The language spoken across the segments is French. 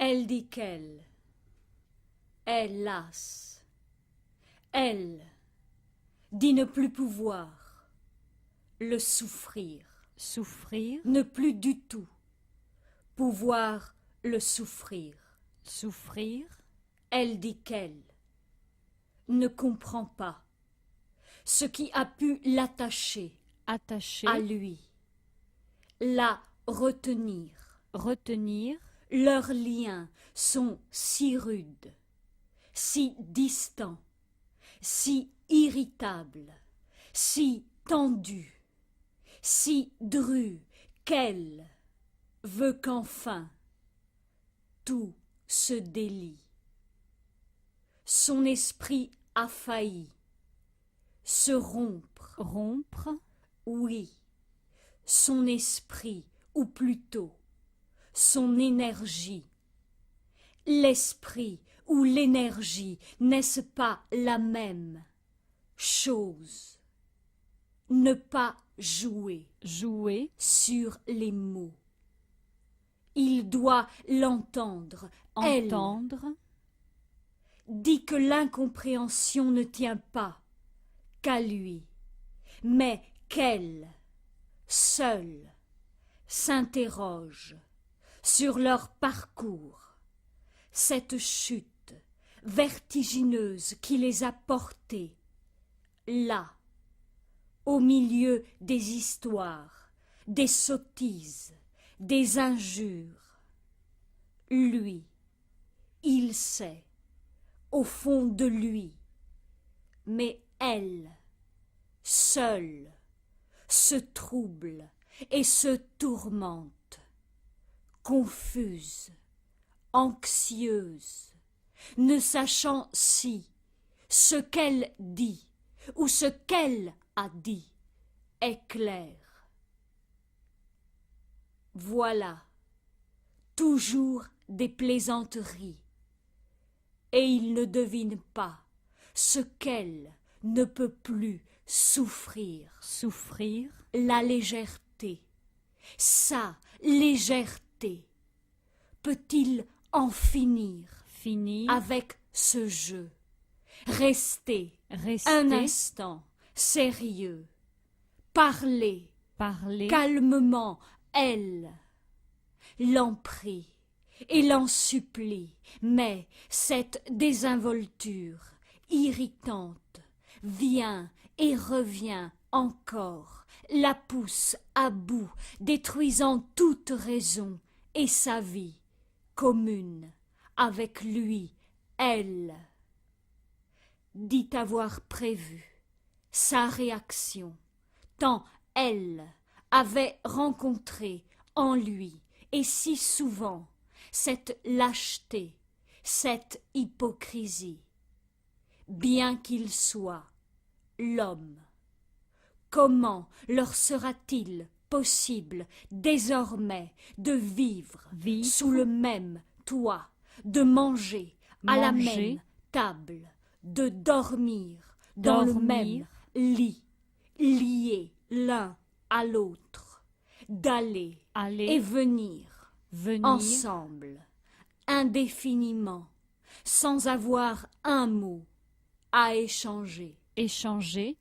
Elle dit qu'elle est lasse. Elle dit ne plus pouvoir le souffrir. Souffrir, Ne plus du tout pouvoir le souffrir. souffrir, Elle dit qu'elle ne comprend pas ce qui a pu l'attacher attacher, à lui, la retenir. retenir, Leurs liens sont si rudes, si distants, si irritables, si tendus, si drus qu'elle veut qu'enfin tout se délie. Son esprit a failli se rompre, rompre, oui, son esprit, ou plutôt son énergie. L'esprit ou l'énergie, n'est-ce pas la même chose? Ne pas jouer jouer, sur les mots. Il doit l'entendre, elle entendre, dit que l'incompréhension ne tient pas qu'à lui, mais qu'elle, seule, s'interroge sur leur parcours, cette chute vertigineuse qui les a portés là, au milieu des histoires, des sottises, des injures. Lui, il sait, au fond de lui, mais elle, seule, se trouble et se tourmente, confuse, anxieuse, ne sachant si ce qu'elle dit ou ce qu'elle a dit est clair. Voilà toujours des plaisanteries, et il ne devine pas ce qu'elle ne peut plus souffrir. souffrir, La légèreté, sa légèreté. Peut-il en finir finir, avec ce jeu? Rester rester, un instant sérieux, parler parler, calmement, elle l'en prie et l'en supplie, mais cette désinvolture irritante vient et revient encore, la pousse à bout, détruisant toute raison et sa vie commune avec lui, elle dit avoir prévu sa réaction, tant elle avait rencontré en lui, et si souvent, cette lâcheté, cette hypocrisie, bien qu'il soit l'homme. Comment leur sera-t-il possible désormais de vivre vivre, sous le même toit, de manger à la manger, même table, de dormir dans le même lit, liés l'un à l'autre, d'aller aller, et venir venir, ensemble, indéfiniment, sans avoir un mot à échanger? échanger,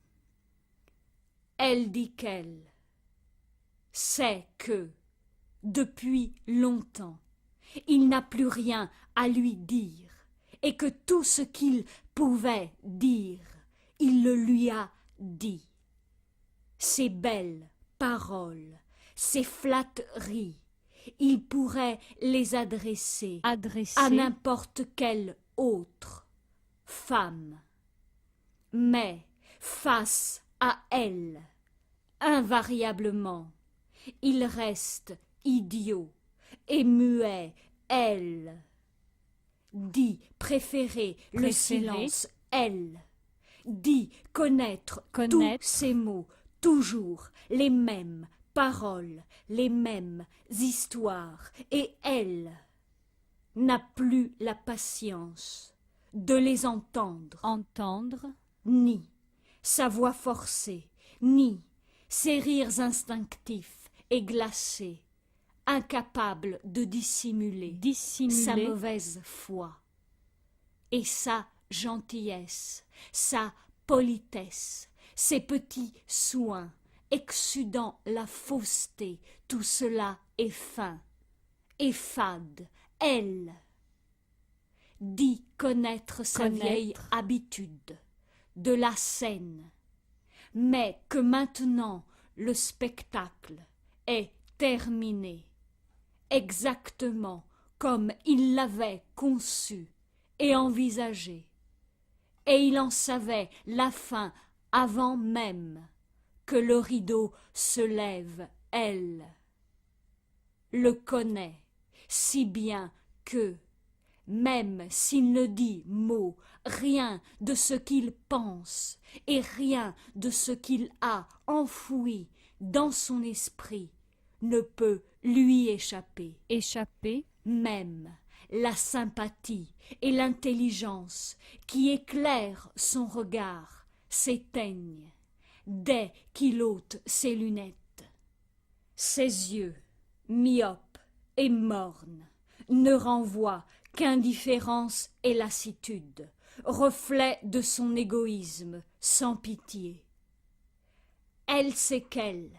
Elle dit qu'elle sait que, depuis longtemps, il n'a plus rien à lui dire, et que tout ce qu'il pouvait dire, il le lui a dit. Ces belles paroles, ces flatteries, il pourrait les adresser adresser, à n'importe quelle autre femme. Mais face à elle, invariablement, il reste idiot et muet, elle dit préférer le silence, elle dit connaître tous ces mots, toujours les mêmes paroles, les mêmes histoires, et elle n'a plus la patience de les entendre, entendre, ni sa voix forcée, ni ses rires instinctifs et glacés, incapable de dissimuler sa dissimuler mauvaise foi, et sa gentillesse, sa politesse, ses petits soins, exsudant la fausseté, tout cela est fin et fade. Elle dit connaître sa vieille habitude de la scène, mais que maintenant le spectacle est terminé, exactement comme il l'avait conçu et envisagé, et il en savait la fin avant même que le rideau se lève. Elle le connaît si bien que, même s'il ne dit mot, rien de ce qu'il pense et rien de ce qu'il a enfoui dans son esprit ne peut lui échapper. échapper, Même la sympathie et l'intelligence qui éclairent son regard s'éteignent dès qu'il ôte ses lunettes. Ses yeux, myopes et mornes, ne renvoient qu'indifférence et lassitude, reflet de son égoïsme sans pitié. Elle sait qu'elle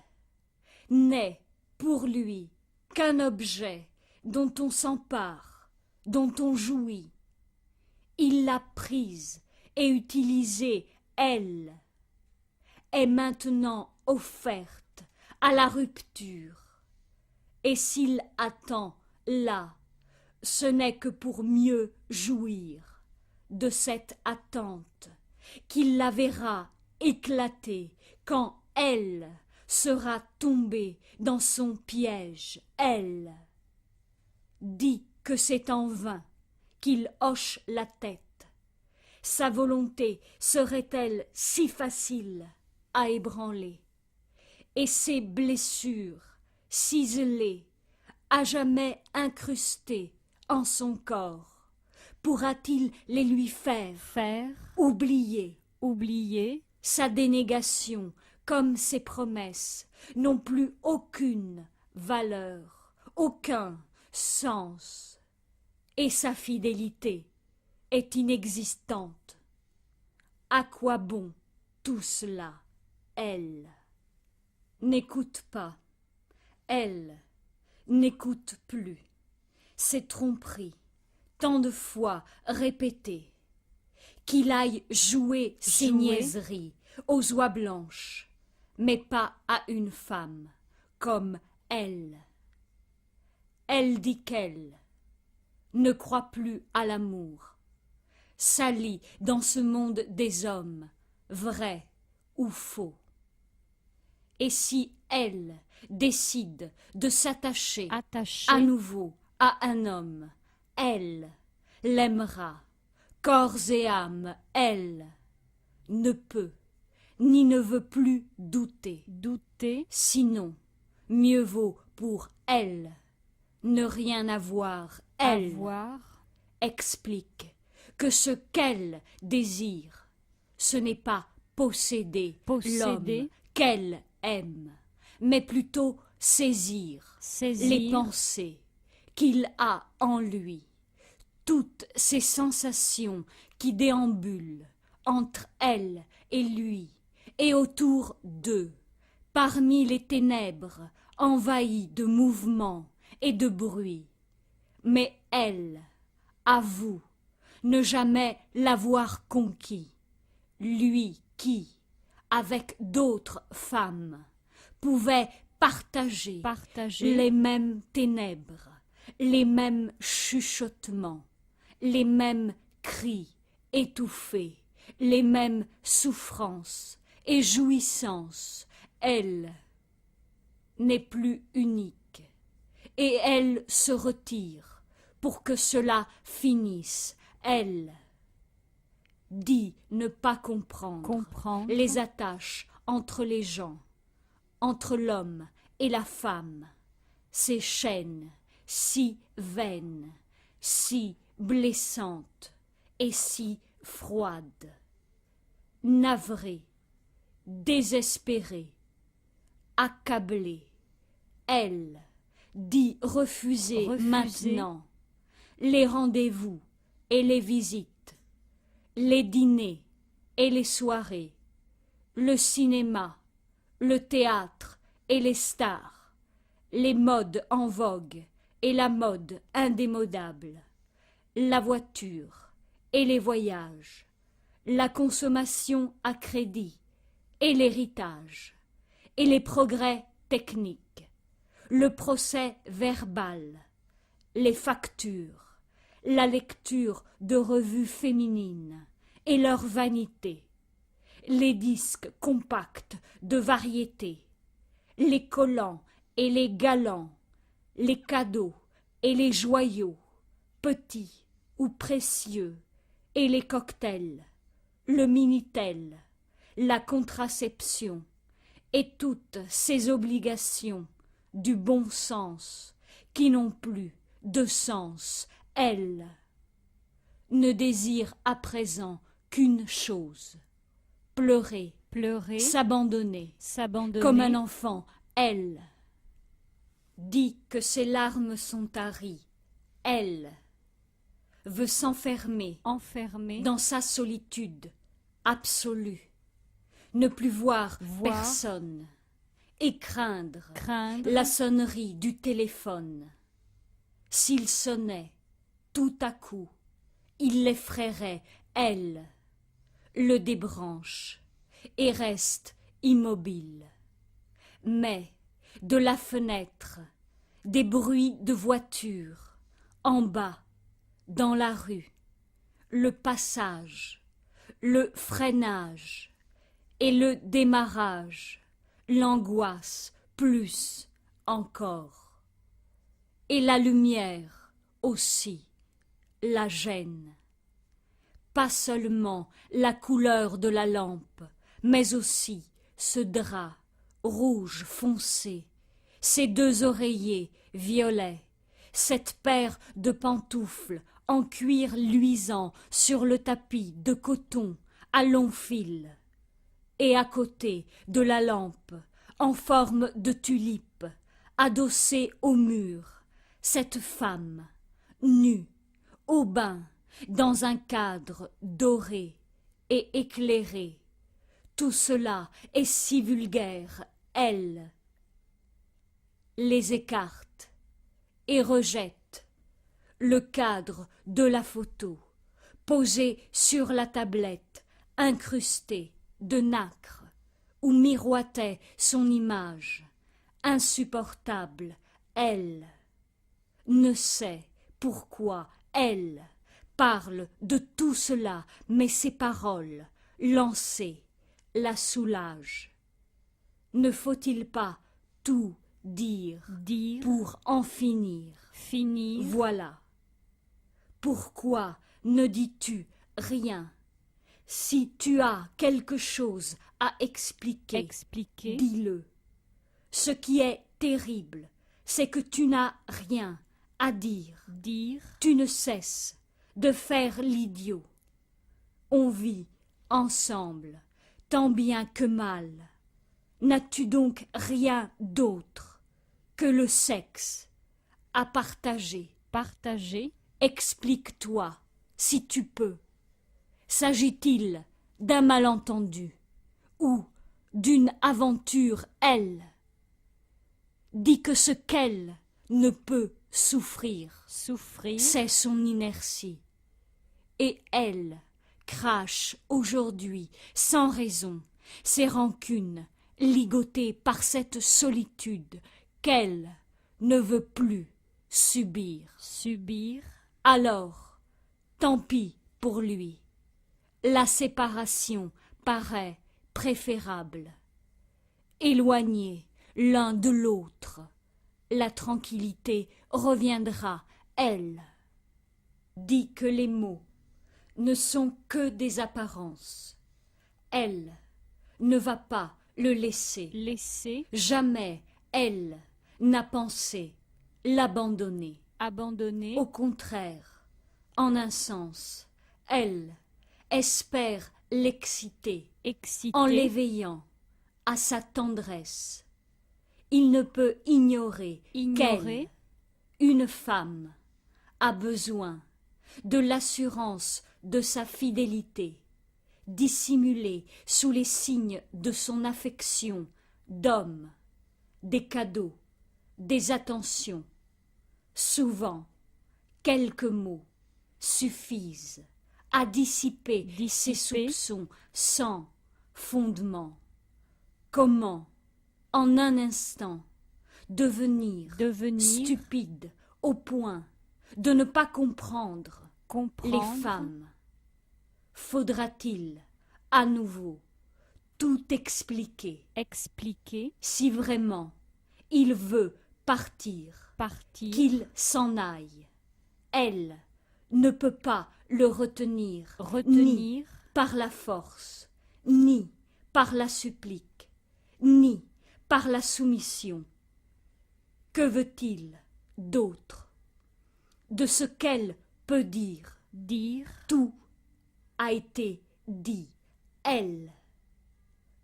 n'est pour lui qu'un objet dont on s'empare, dont on jouit. Il l'a prise et utilisée, elle est maintenant offerte à la rupture. Et s'il attend là, ce n'est que pour mieux jouir de cette attente, qu'il la verra éclater quand elle sera tombée dans son piège. Elle dit que c'est en vain qu'il hoche la tête. Sa volonté serait-elle si facile à ébranler, et ses blessures ciselées, à jamais incrustées en son corps, pourra-t-il les lui faire oublier sa dénégation comme ses promesses n'ont plus aucune valeur, aucun sens, et sa fidélité est inexistante. À quoi bon tout cela? Elle n'écoute pas, elle n'écoute plus. Ces tromperies, tant de fois répétées, qu'il aille jouer ses niaiseries aux oies blanches, mais pas à une femme comme elle. Elle dit qu'elle ne croit plus à l'amour, salie dans ce monde des hommes, vrai ou faux. Et si elle décide de s'attacher à nouveau à un homme, elle l'aimera, corps et âme. Elle ne peut ni ne veut plus douter. Sinon, mieux vaut pour elle ne rien avoir. Elle explique que ce qu'elle désire, ce n'est pas posséder l'homme qu'elle aime, mais plutôt saisir les pensées qu'il a en lui, toutes ces sensations qui déambulent entre elle et lui, et autour d'eux, parmi les ténèbres envahies de mouvements et de bruits. Mais elle avoue ne jamais l'avoir conquis, lui qui, avec d'autres femmes, pouvait partager les mêmes ténèbres, les mêmes chuchotements, les mêmes cris étouffés, les mêmes souffrances et jouissances. Elle n'est plus unique, et elle se retire pour que cela finisse. Elle dit ne pas comprendre les attaches entre les gens, entre l'homme et la femme, ces chaînes si vaines, si blessantes et si froides. Navrée, désespérée, accablée, elle dit refuser Refuser. maintenant les rendez-vous et les visites, les dîners et les soirées, le cinéma, le théâtre et les stars, les modes en vogue et la mode indémodable, la voiture et les voyages, la consommation à crédit et l'héritage, et les progrès techniques, le procès verbal, les factures, la lecture de revues féminines et leur vanité, les disques compacts de variété, les collants et les galants, les cadeaux et les joyaux, petits ou précieux, et les cocktails, le Minitel, la contraception, et toutes ces obligations du bon sens qui n'ont plus de sens, elles ne désirent à présent qu'une chose, pleurer, Pleurer. s'abandonner, S'abandonner. comme un enfant, elle dit que ses larmes sont taries, elle veut s'enfermer Enfermer. dans sa solitude absolue, ne plus voir Voir. personne et craindre Craindre. la sonnerie du téléphone. S'il sonnait tout à coup, il l'effraierait, elle le débranche et reste immobile. Mais de la fenêtre, des bruits de voitures, en bas, dans la rue, le passage, le freinage et le démarrage, l'angoisse plus encore. Et la lumière aussi la gêne. Pas seulement la couleur de la lampe, mais aussi ce drap rouge foncé, ces deux oreillers violets, cette paire de pantoufles en cuir luisant sur le tapis de coton à long fil, et à côté de la lampe, en forme de tulipe, adossée au mur, cette femme, nue, au bain, dans un cadre doré et éclairé. Tout cela est si vulgaire, elle les écarte et rejette le cadre de la photo, posé sur la tablette, incrustée de nacre, où miroitait son image, insupportable, elle ne sait pourquoi elle parle de tout cela, mais ses paroles, lancées, la soulagent. Ne faut-il pas tout dire Dire. pour en finir? Finir. Voilà. Pourquoi ne dis-tu rien? Si tu as quelque chose à expliquer, Expliquer. dis-le. Ce qui est terrible, c'est que tu n'as rien à dire. Dire. Tu ne cesses de faire l'idiot. On vit ensemble, tant bien que mal. N'as-tu donc rien d'autre que le sexe à partager? Partager. Explique-toi, si tu peux. S'agit-il d'un malentendu ou d'une aventure, elle? Dis que ce qu'elle ne peut souffrir, Souffrir. c'est son inertie. Et elle crache aujourd'hui, sans raison, ses rancunes, ligotées par cette solitude qu'elle ne veut plus subir. Subir. Alors, tant pis pour lui. La séparation paraît préférable. Éloignés l'un de l'autre, la tranquillité reviendra, elle. Dit que les mots ne sont que des apparences. Elle ne va pas le laisser. Laisser. Jamais elle n'a pensé l'abandonner. Abandonner. Au contraire, en un sens, elle espère l'exciter Exciter. en l'éveillant à sa tendresse. il ne peut ignorer Ignorer. une femme a besoin de l'assurance de sa fidélité, dissimulée sous les signes de son affection d'homme, des cadeaux, des attentions. Souvent, quelques mots suffisent à dissiper ses soupçons sans fondement. Comment, en un instant, devenir stupide au point de ne pas comprendre les femmes? Faudra-t-il à nouveau tout expliquer si vraiment il veut partir, qu'il s'en aille? Elle ne peut pas le retenir, ni par la force, ni par la supplique, ni par la soumission. Que veut-il d'autre? De ce qu'elle peut dire, tout a été dit. Elle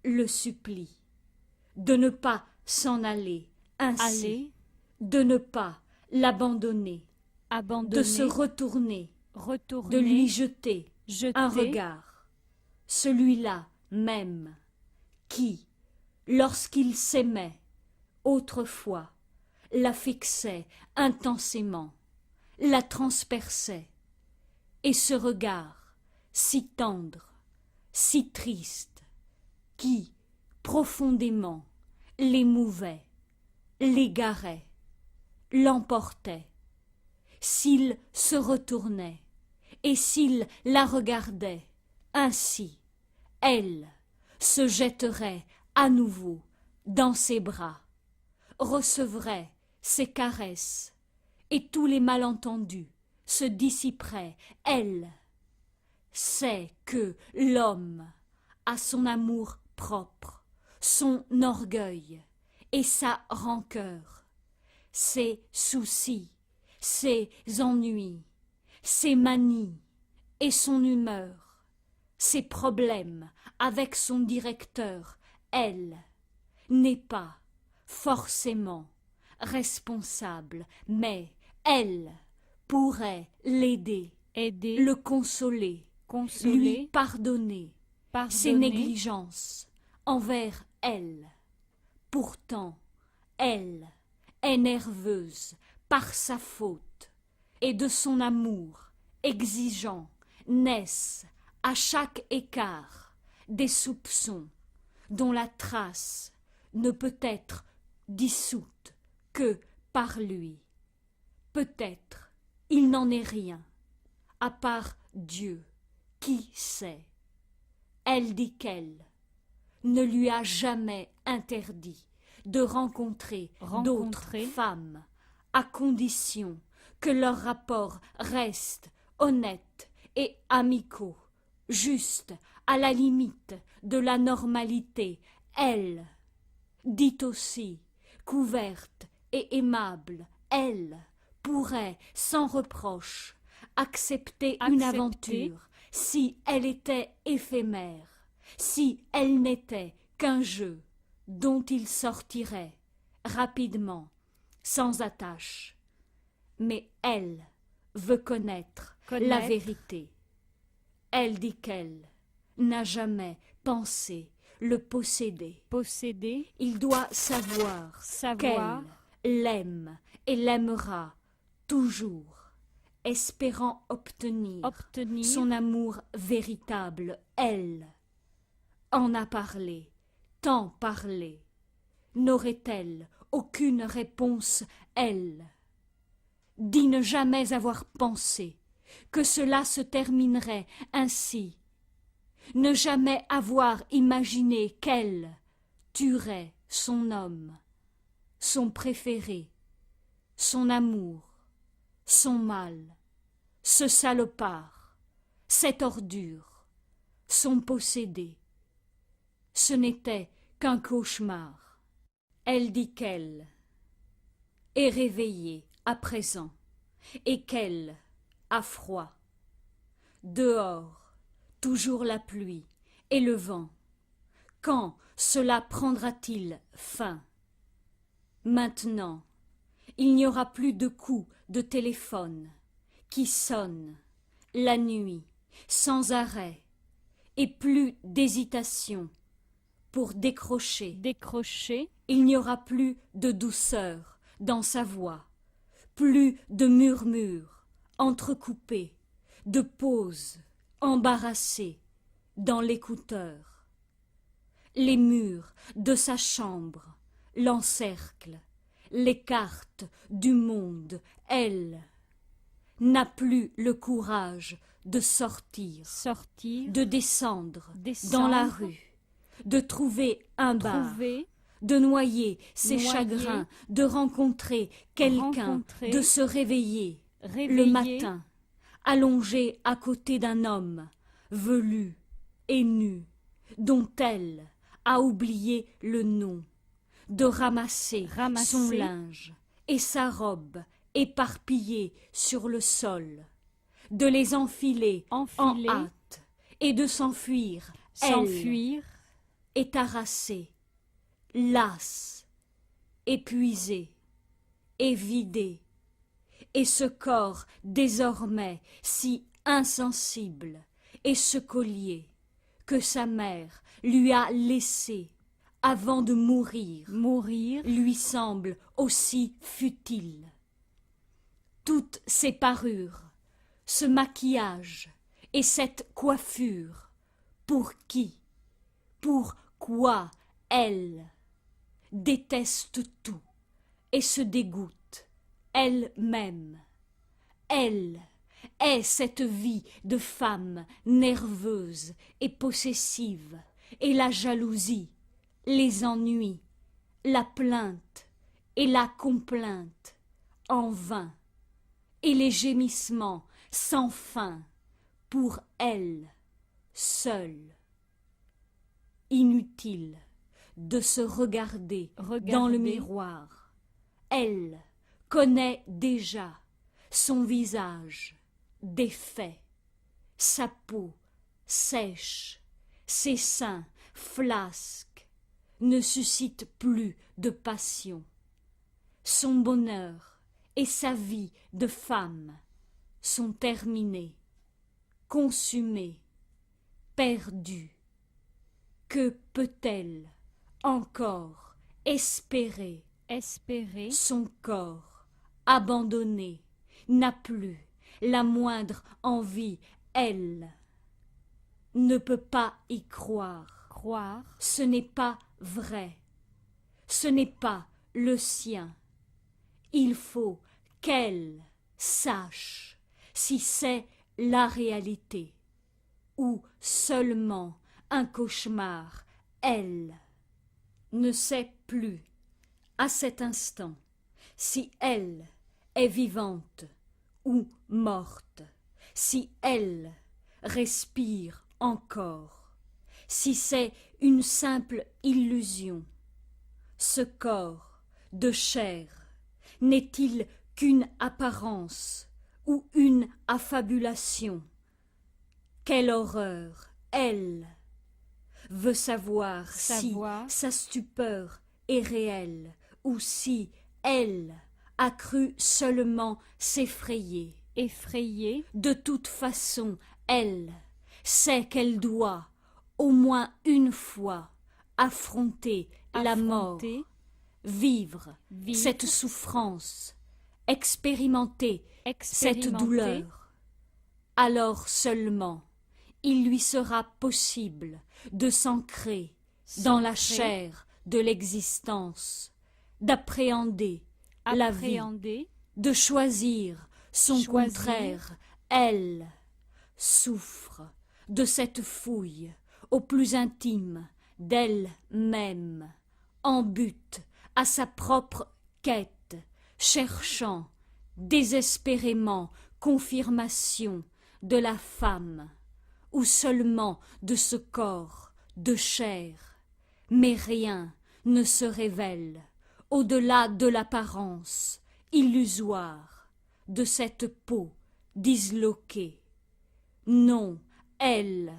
le supplie de ne pas s'en aller ainsi, de ne pas l'abandonner, de se retourner, de lui jeter un regard, celui-là même qui, lorsqu'il s'aimait autrefois, la fixait intensément, la transperçait, et ce regard si tendre, si triste, qui, profondément, l'émouvait, l'égarait, l'emportait. S'il se retournait, et s'il la regardait ainsi, elle se jetterait à nouveau dans ses bras, recevrait ses caresses, et tous les malentendus se dissiperaient. Elle sait que l'homme a son amour propre, son orgueil et sa rancœur, ses soucis, ses ennuis, ses manies et son humeur, ses problèmes avec son directeur. Elle n'est pas forcément responsable, mais elle pourrait l'aider, le consoler, lui pardonner ses négligences envers elle. Pourtant, elle est nerveuse par sa faute, et de son amour exigeant naissent à chaque écart des soupçons dont la trace ne peut être dissoute que par lui. Peut-être il n'en est rien, à part Dieu, qui sait. Elle dit qu'elle ne lui a jamais interdit de rencontrer d'autres femmes, à condition que leurs rapports restent honnêtes et amicaux, juste à la limite de la normalité. Elle dit aussi qu'ouverte et aimable, elle pourrait sans reproche accepter une aventure si elle était éphémère, si elle n'était qu'un jeu dont il sortirait rapidement, sans attache. Mais elle veut connaître la vérité. Elle dit qu'elle n'a jamais pensé le posséder. Il doit savoir qu'elle l'aime et l'aimera toujours, espérant obtenir son amour véritable. Elle en a parlé, tant parlé. N'aurait-elle aucune réponse, elle? Dit ne jamais avoir pensé que cela se terminerait ainsi, ne jamais avoir imaginé qu'elle tuerait son homme, son préféré, son amour, son mal, ce salopard, cette ordure, son possédé. Ce n'était qu'un cauchemar. Elle dit qu'elle est réveillée à présent et qu'elle a froid. Dehors, toujours la pluie et le vent. Quand cela prendra-t-il fin? Maintenant, il n'y aura plus de coups de téléphone qui sonnent la nuit sans arrêt et plus d'hésitation pour décrocher. Décrocher. Il n'y aura plus de douceur dans sa voix, plus de murmures entrecoupés, de pauses embarrassées dans l'écouteur. Les murs de sa chambre l'encerclent, l'écartent du monde. Elle n'a plus le courage de sortir, Sortir. de descendre Descendre. dans la rue, de trouver un bar, Trouver. de noyer ses Noyer. chagrins, de rencontrer quelqu'un, Rencontrer. de se réveiller Réveiller. le matin, allongé à côté d'un homme, velu et nu, dont elle a oublié le nom, de ramasser son linge et sa robe éparpillée sur le sol, de les enfiler Enfiler. en hâte et de s'enfuir, S'enfuir. elle est harassée, lasse, épuisée et vidée, et ce corps désormais si insensible, et ce collier que sa mère lui a laissé avant de mourir, lui semble aussi futile. Toutes ces parures, ce maquillage et cette coiffure, pour qui, pour quoi elle déteste tout et se dégoûte elle-même. Elle est cette vie de femme nerveuse et possessive, et la jalousie, les ennuis, la plainte et la complainte en vain, et les gémissements sans fin pour elle seule. Inutile de se regarder dans le miroir. Elle connaît déjà son visage défait, sa peau sèche, ses seins flasques ne suscitent plus de passion. Son bonheur et sa vie de femme sont terminés, consumés, perdus. Que peut-elle encore espérer? Son corps, abandonné, n'a plus la moindre envie. Elle ne peut pas y croire. Ce n'est pas vrai. Ce n'est pas le sien. Il faut qu'elle sache si c'est la réalité ou seulement un cauchemar. Elle ne sait plus à cet instant si elle est vivante ou morte, si elle respire encore, si c'est une simple illusion. Ce corps de chair n'est-il qu'une apparence ou une affabulation? Quelle horreur! Elle veut savoir si sa stupeur est réelle ou si elle a cru seulement s'effrayer. De toute façon, elle sait qu'elle doit, au moins une fois, affronter la mort, vivre cette souffrance, expérimenter cette douleur. Alors seulement, il lui sera possible de s'ancrer dans la chair de l'existence, d'appréhender la vie, de choisir son contraire. Elle souffre de cette fouille au plus intime d'elle-même, en but à sa propre quête, cherchant désespérément confirmation de la femme, ou seulement de ce corps de chair. Mais rien ne se révèle au-delà de l'apparence illusoire de cette peau disloquée. Non, elle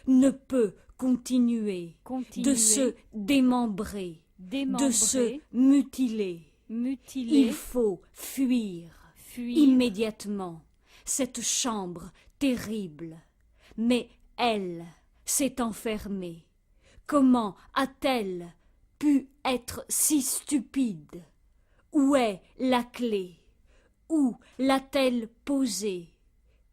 ne peut continuer de se démembrer de se démembrer, mutiler. mutiler, Il faut fuir fuir, immédiatement cette chambre terrible. Mais elle s'est enfermée. Comment a-t-elle pu être si stupide? Où est la clé? Où l'a-t-elle posée?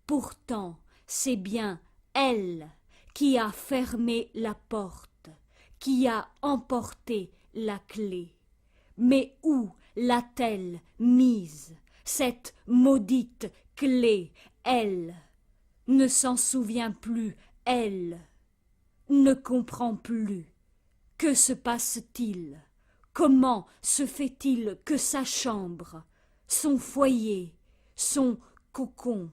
Pourtant, c'est bien elle qui a fermé la porte, qui a emporté la clé. Mais où l'a-t-elle mise, cette maudite clé? Elle ne s'en souvient plus, elle ne comprend plus. Que se passe-t-il? Comment se fait-il que sa chambre, son foyer, son cocon,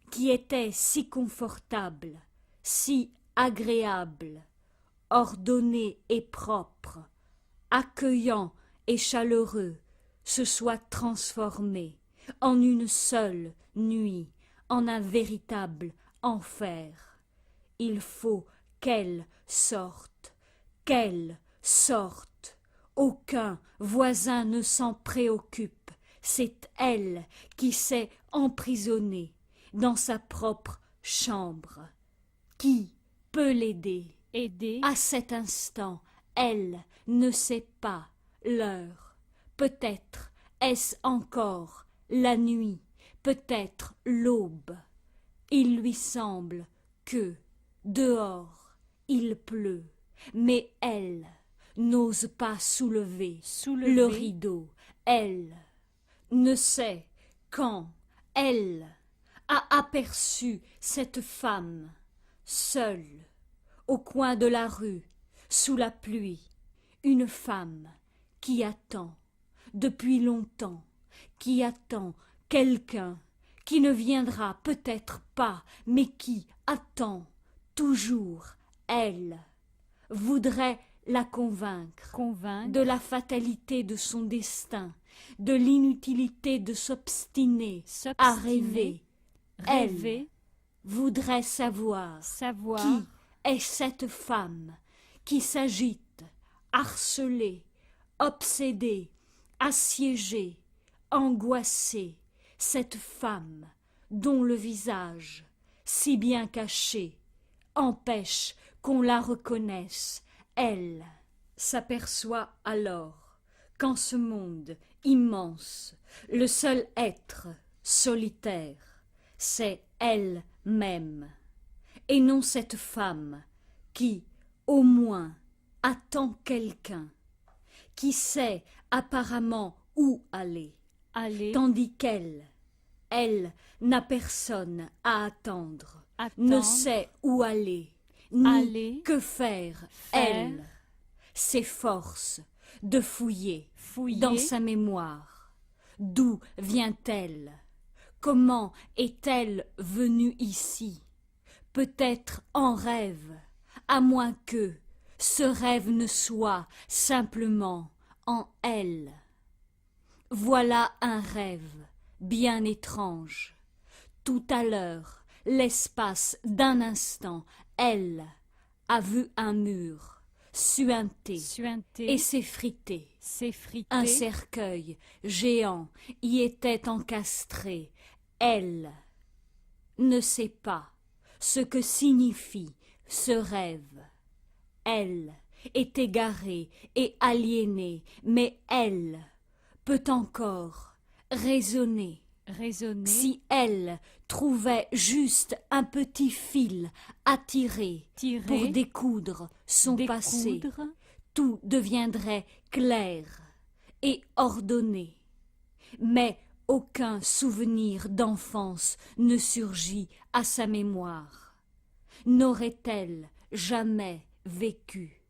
qui était si confortable, si agréable, ordonné et propre, accueillant et chaleureux, se soit transformé en une seule nuit, en un véritable enfer? Il faut qu'elle sorte, qu'elle sorte. Aucun voisin ne s'en préoccupe. C'est elle qui s'est emprisonnée dans sa propre chambre. Qui peut l'aider? aider, À cet instant, elle ne sait pas l'heure. Peut-être est-ce encore la nuit, peut-être l'aube. Il lui semble que, dehors, il pleut, mais elle n'ose pas soulever le rideau. Elle ne sait quand elle a aperçu cette femme, seule, au coin de la rue, sous la pluie, une femme qui attend, depuis longtemps, qui attend quelqu'un qui ne viendra peut-être pas, mais qui attend toujours. Elle voudrait la convaincre de la fatalité de son destin, de l'inutilité de s'obstiner à rêver. Elle voudrait savoir qui est cette femme qui s'agite, harcelée, obsédée, assiégée, angoissée, cette femme dont le visage, si bien caché, empêche qu'on la reconnaisse. Elle s'aperçoit alors qu'en ce monde immense, le seul être solitaire, c'est elle-même, et non cette femme qui, au moins, attend quelqu'un, qui sait apparemment où aller, tandis qu'elle, elle n'a personne à attendre, ne sait où aller, ni que faire. Elle s'efforce de fouiller dans sa mémoire. D'où vient-elle? Comment est-elle venue ici? Peut-être en rêve, à moins que ce rêve ne soit simplement en elle. Voilà un rêve bien étrange. Tout à l'heure, l'espace d'un instant, elle a vu un mur suinter et s'effriter. Un cercueil géant y était encastré. Elle ne sait pas ce que signifie ce rêve. Elle est égarée et aliénée, mais elle peut encore raisonner. Si elle trouvait juste un petit fil à tirer pour découdre son passé, tout deviendrait clair et ordonné. Mais aucun souvenir d'enfance ne surgit à sa mémoire. N'aurait-elle jamais vécu?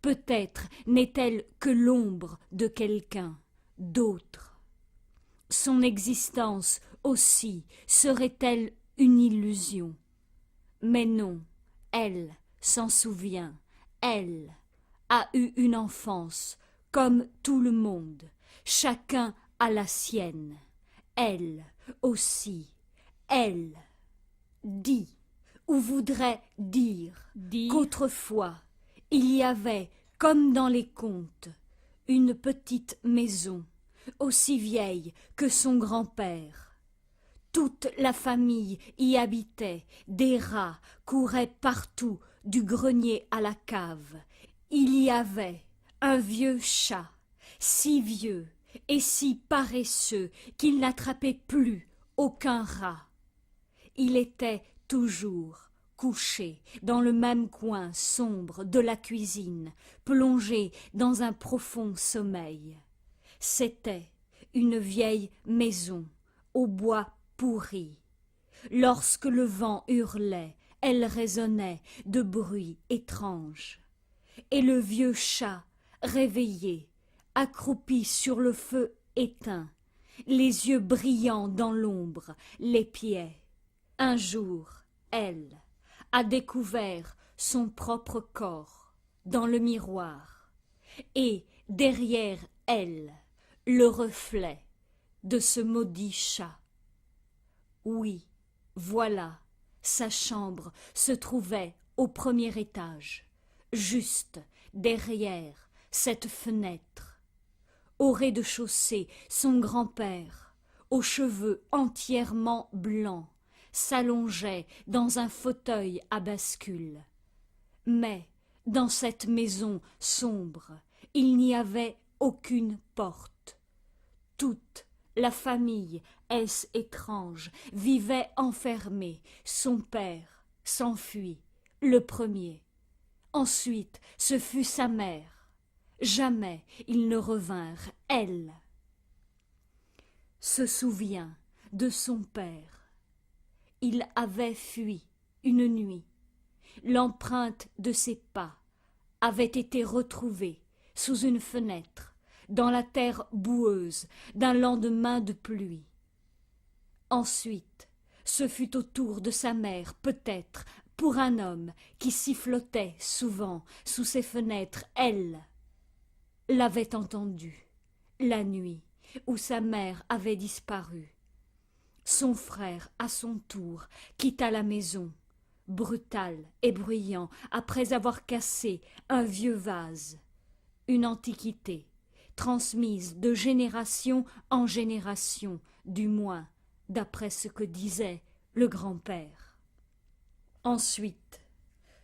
Peut-être n'est-elle que l'ombre de quelqu'un d'autre. Son existence aussi serait-elle une illusion? Mais non, elle s'en souvient. Elle a eu une enfance comme tout le monde. Chacun a la sienne. Elle aussi, elle dit ou voudrait dire qu'autrefois il y avait, comme dans les contes, une petite maison, aussi vieille que son grand-père. Toute la famille y habitait, des rats couraient partout, du grenier à la cave. Il y avait un vieux chat, si vieux et si paresseux qu'il n'attrapait plus aucun rat. Il était toujours couché dans le même coin sombre de la cuisine, plongé dans un profond sommeil. C'était une vieille maison au bois pourri. Lorsque le vent hurlait, elle résonnait de bruits étranges. Et le vieux chat, réveillé, accroupi sur le feu éteint, les yeux brillants dans l'ombre, l'épiait. Un jour, elle a découvert son propre corps dans le miroir, et derrière elle, le reflet de ce maudit chat. Oui, voilà, sa chambre se trouvait au premier étage, juste derrière cette fenêtre. Au rez-de-chaussée, son grand-père, aux cheveux entièrement blancs, s'allongeait dans un fauteuil à bascule. Mais dans cette maison sombre, il n'y avait aucune porte. Toute la famille, est-ce étrange, vivait enfermée. Son père s'enfuit, le premier. Ensuite, ce fut sa mère. Jamais ils ne revinrent, elle. Se souvient de son père. Il avait fui une nuit. L'empreinte de ses pas avait été retrouvée sous une fenêtre, dans la terre boueuse d'un lendemain de pluie. Ensuite, ce fut au tour de sa mère, peut-être, pour un homme qui sifflotait souvent sous ses fenêtres, elle l'avait entendu, la nuit où sa mère avait disparu. Son frère, à son tour, quitta la maison, brutal et bruyant, après avoir cassé un vieux vase, une antiquité, transmise de génération en génération, du moins, d'après ce que disait le grand-père. Ensuite,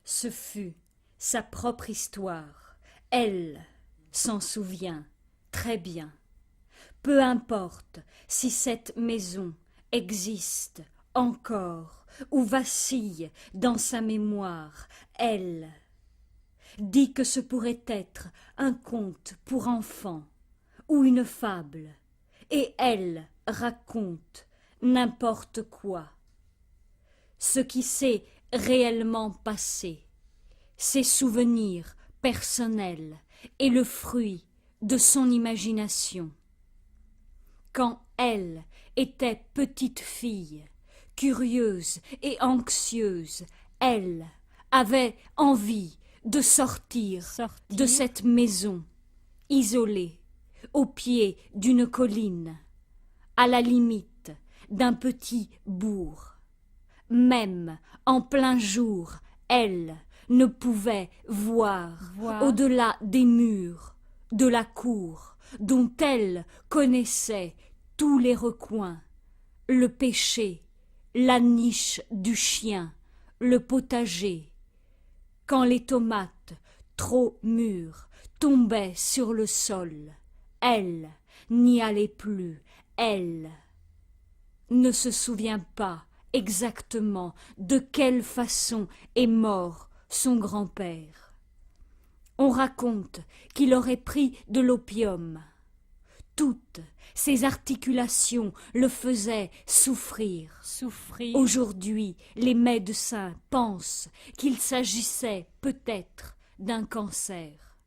ce fut sa propre histoire. Elle s'en souvient très bien. Peu importe si cette maison existe encore ou vacille dans sa mémoire, elle dit que ce pourrait être un conte pour enfants ou une fable, et elle raconte n'importe quoi. Ce qui s'est réellement passé, ses souvenirs personnels et le fruit de son imagination. Quand elle était petite fille, curieuse et anxieuse, elle avait envie de sortir de cette maison, isolée, au pied d'une colline, à la limite d'un petit bourg. Même en plein jour, elle ne pouvait voir au-delà des murs de la cour dont elle connaissait tous les recoins, le péché, la niche du chien, le potager. Quand les tomates, trop mûres, tombaient sur le sol, elle n'y allait plus, elle ne se souvient pas exactement de quelle façon est mort son grand-père. On raconte qu'il aurait pris de l'opium. Toutes ses articulations le faisaient souffrir. Aujourd'hui, les médecins pensent qu'il s'agissait peut-être d'un cancer.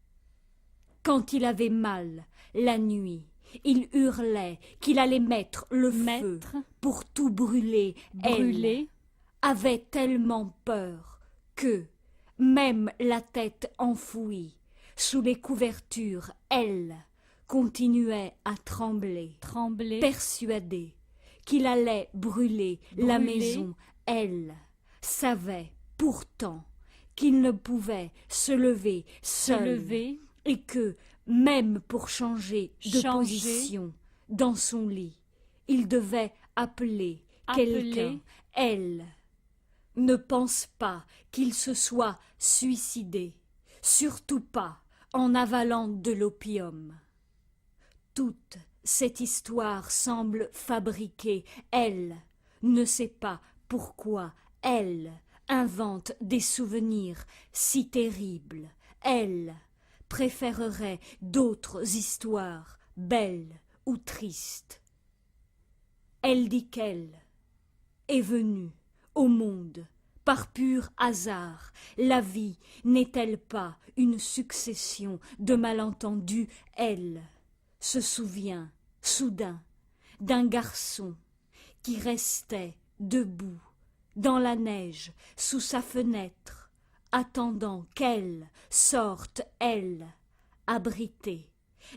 Quand il avait mal la nuit, il hurlait qu'il allait mettre le feu pour tout brûler. Elle avait tellement peur que, même la tête enfouie sous les couvertures, elle continuait à trembler, persuadée qu'il allait brûler la maison. Elle savait pourtant qu'il ne pouvait se lever seul et que, même pour changer de Changer. position dans son lit, il devait appeler quelqu'un. Elle ne pense pas qu'il se soit suicidé, surtout pas en avalant de l'opium. Toute cette histoire semble fabriquée. Elle ne sait pas pourquoi elle invente des souvenirs si terribles. Elle préférerait d'autres histoires, belles ou tristes. Elle dit qu'elle est venue au monde par pur hasard. La vie n'est-elle pas une succession de malentendus? Elle se souvient soudain d'un garçon qui restait debout dans la neige sous sa fenêtre, attendant qu'elle sorte, elle, abritée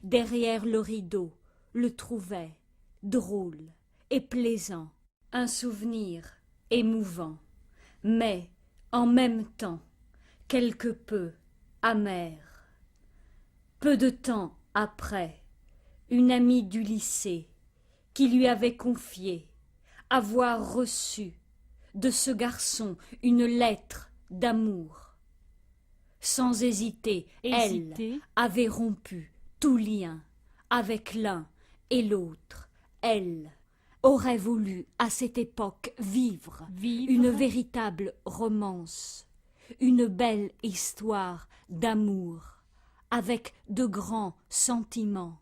derrière le rideau, le trouvait drôle et plaisant, un souvenir émouvant, mais en même temps quelque peu amer. Peu de temps après, une amie du lycée qui lui avait confié avoir reçu de ce garçon une lettre d'amour. Sans hésiter, elle avait rompu tout lien avec l'un et l'autre. Elle aurait voulu à cette époque vivre une véritable romance, une belle histoire d'amour, avec de grands sentiments,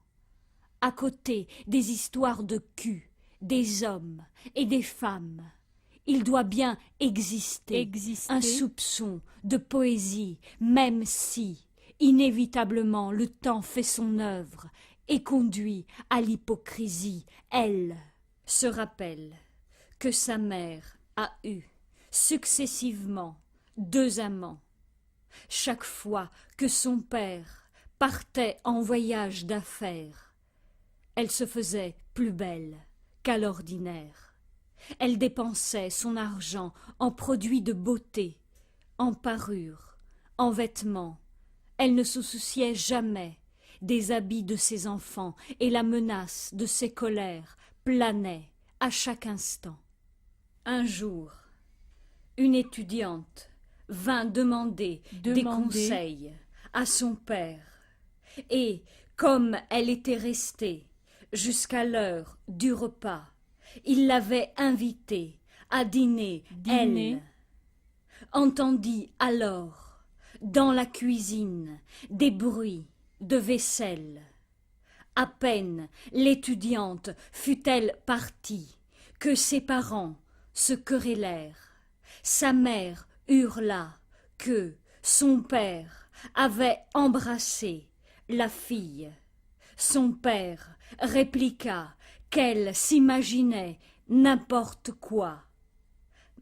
à côté des histoires de cul, des hommes et des femmes. Il doit bien exister un soupçon de poésie, même si, inévitablement, le temps fait son œuvre et conduit à l'hypocrisie. Elle se rappelle que sa mère a eu successivement 2 amants. Chaque fois que son père partait en voyage d'affaires, elle se faisait plus belle qu'à l'ordinaire. Elle dépensait son argent en produits de beauté, en parures, en vêtements. Elle ne se souciait jamais des habits de ses enfants et la menace de ses colères planait à chaque instant. Un jour, une étudiante vint demander des conseils à son père et, comme elle était restée jusqu'à l'heure du repas, il l'avait invitée à dîner. Elle entendit alors dans la cuisine des bruits de vaisselle. À peine l'étudiante fut-elle partie que ses parents se querellèrent. Sa mère hurla que son père avait embrassé la fille. Son père répliqua qu'elle s'imaginait n'importe quoi.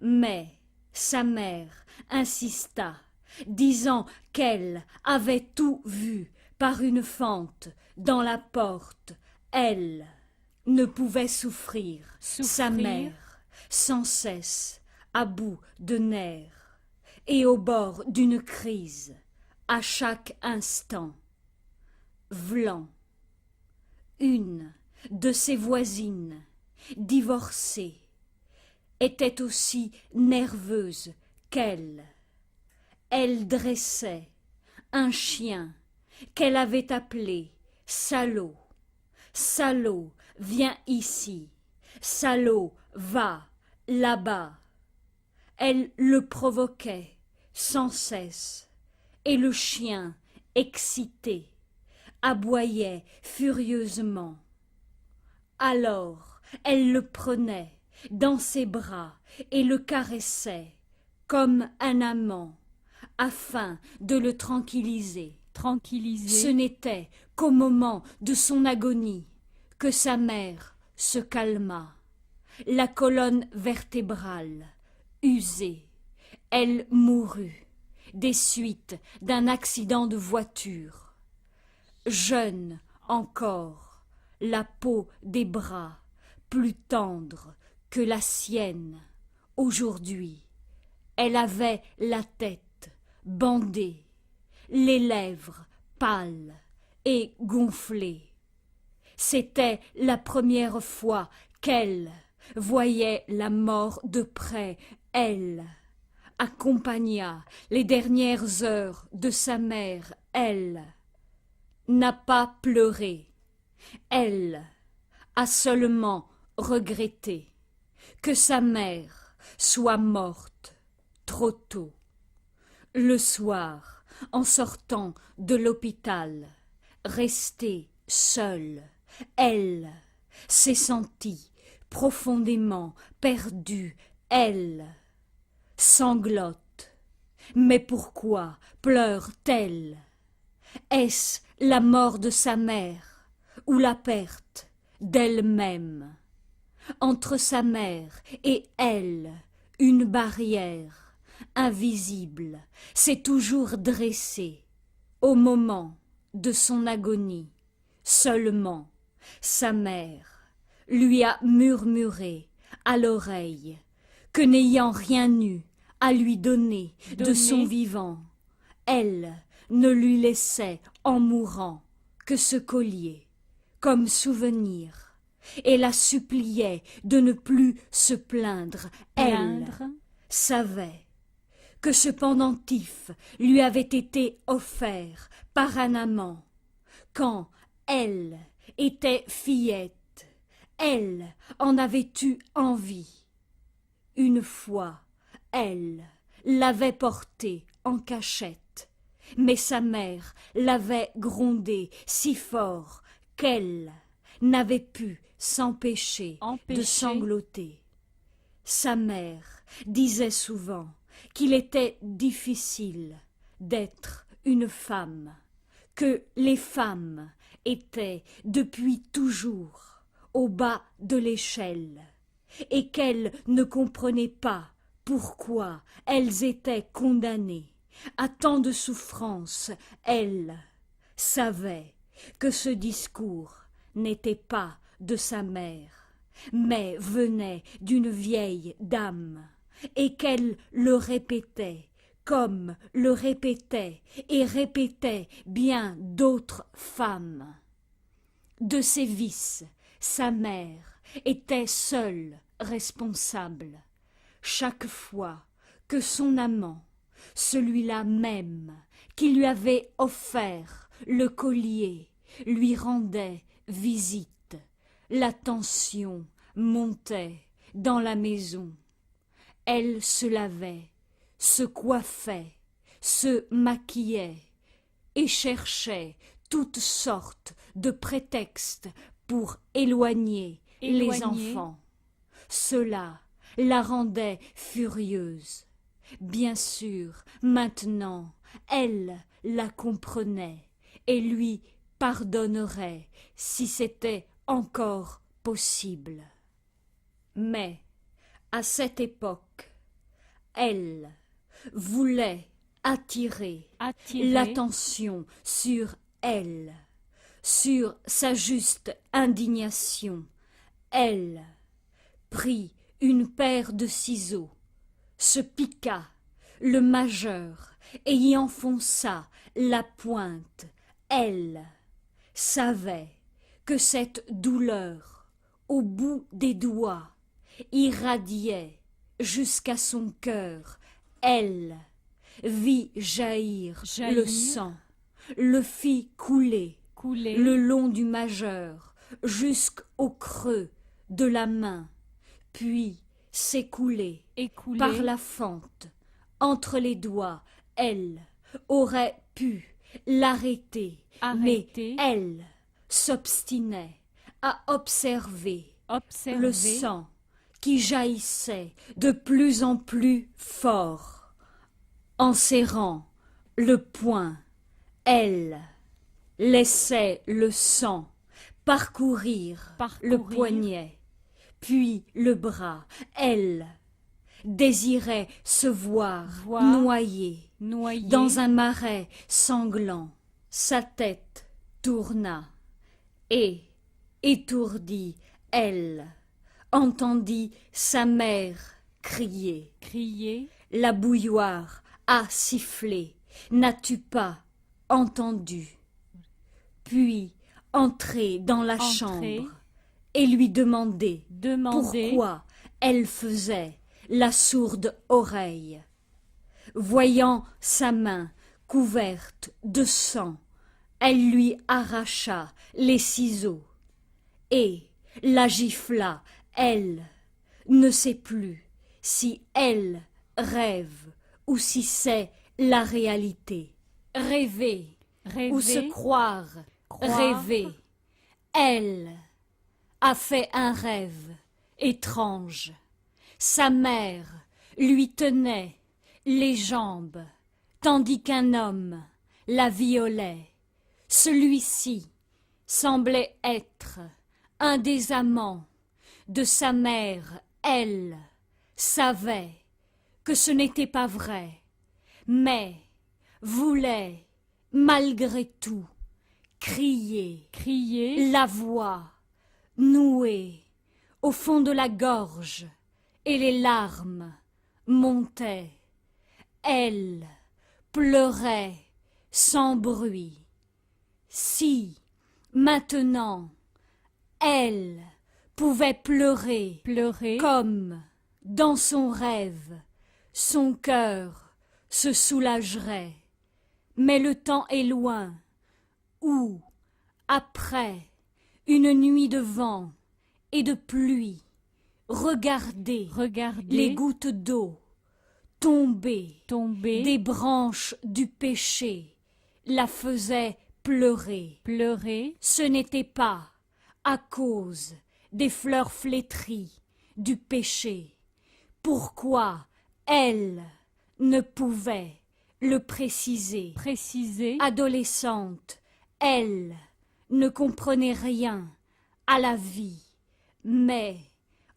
Mais sa mère insista, disant qu'elle avait tout vu par une fente dans la porte. Elle ne pouvait souffrir sa mère, sans cesse, à bout de nerfs, et au bord d'une crise, à chaque instant. V'lan, une de ses voisines, divorcée, était aussi nerveuse qu'elle. Elle dressait un chien qu'elle avait appelé Salaud. Salaud, viens ici. Salaud, va là-bas. Elle le provoquait sans cesse, et le chien, excité, aboyait furieusement. Alors elle le prenait dans ses bras et le caressait comme un amant, afin de le tranquilliser. Ce n'était qu'au moment de son agonie que sa mère se calma. La colonne vertébrale, usée, elle mourut des suites d'un accident de voiture. Jeune encore, la peau des bras plus tendre que la sienne. Aujourd'hui, elle avait la tête bandée, les lèvres pâles et gonflée. C'était la première fois qu'elle voyait la mort de près. Elle accompagna les dernières heures de sa mère. Elle n'a pas pleuré. Elle a seulement regretté que sa mère soit morte trop tôt. Le soir, en sortant de l'hôpital, restée seule, elle s'est sentie profondément perdue. Elle sanglote. Mais pourquoi pleure-t-elle? Est-ce la mort de sa mère ou la perte d'elle-même? Entre sa mère et elle, une barrière invisible s'est toujours dressée. Au moment de son agonie, seulement sa mère lui a murmuré à l'oreille que n'ayant rien eu à lui donner de son vivant, elle ne lui laissait en mourant que ce collier comme souvenir, et la suppliait de ne plus se plaindre. Elle savait que ce pendentif lui avait été offert par un amant quand elle était fillette. Elle en avait eu envie. Une fois, elle l'avait porté en cachette, mais sa mère l'avait grondé si fort qu'elle n'avait pu s'empêcher de sangloter. Sa mère disait souvent qu'il était difficile d'être une femme, que les femmes étaient depuis toujours au bas de l'échelle, et qu'elle ne comprenait pas pourquoi elles étaient condamnées à tant de souffrances. Elle savait que ce discours n'était pas de sa mère, mais venait d'une vieille dame, et qu'elle le répétait, comme le répétaient et répétaient bien d'autres femmes. De ses vices, sa mère était seule responsable. Chaque fois que son amant, celui-là même qui lui avait offert le collier, lui rendait visite, la tension montait dans la maison. Elle se lavait, se coiffait, se maquillait et cherchait toutes sortes de prétextes pour éloigner les enfants. Cela la rendait furieuse. Bien sûr, maintenant, elle la comprenait et lui pardonnerait si c'était encore possible. Mais, à cette époque, elle voulait attirer l'attention sur elle, sur sa juste indignation. Elle prit une paire de ciseaux, se piqua le majeur et y enfonça la pointe. Elle savait que cette douleur, au bout des doigts, irradiait jusqu'à son cœur. Elle vit jaillir le sang, le fit couler le long du majeur jusqu'au creux de la main, puis s'écouler par la fente entre les doigts. Elle aurait pu l'arrêter, mais elle s'obstinait à observer le sang qui jaillissait de plus en plus fort. En serrant le poing, elle laissait le sang parcourir le poignet, puis le bras. Elle désirait se voir noyée dans un marais sanglant. Sa tête tourna et, étourdie, elle entendit sa mère crier. La bouilloire a sifflé. N'as-tu pas entendu? puis entrer dans la chambre et lui demander pourquoi elle faisait la sourde oreille. Voyant sa main couverte de sang, elle lui arracha les ciseaux et la gifla, elle ne sait plus si elle rêve ou si c'est la réalité. Rêver, ou se croire, rêver. Elle a fait un rêve étrange. Sa mère lui tenait les jambes, tandis qu'un homme la violait. Celui-ci semblait être un des amants de sa mère. Elle savait que ce n'était pas vrai, mais voulait malgré tout crier, la voix nouée au fond de la gorge, et les larmes montaient. Elle pleurait sans bruit. Si, maintenant, elle pouvait pleurer comme dans son rêve, son cœur se soulagerait. Mais le temps est loin où, après une nuit de vent et de pluie, regardez les gouttes d'eau tomber des branches du péché la faisaient pleurer. Ce n'était pas à cause des fleurs flétries du péché. Pourquoi elle ne pouvait le préciser? Adolescente, elle ne comprenait rien à la vie, mais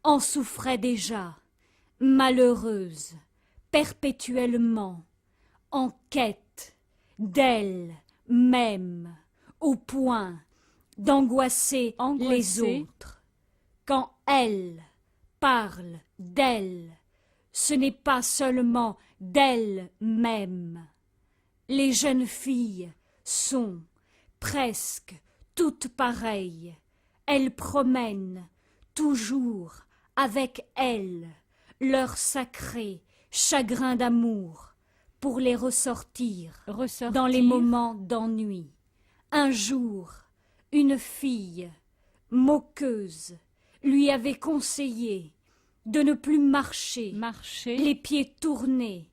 en souffrait déjà, malheureuse, perpétuellement, en quête d'elle-même, au point d'angoisser les autres. Quand elle parle d'elle, ce n'est pas seulement d'elle-même. Les jeunes filles sont presque toutes pareilles. Elles promènent toujours avec elles leur sacré chagrin d'amour pour les ressortir dans les moments d'ennui. Un jour, une fille moqueuse lui avait conseillé de ne plus marcher les pieds tournés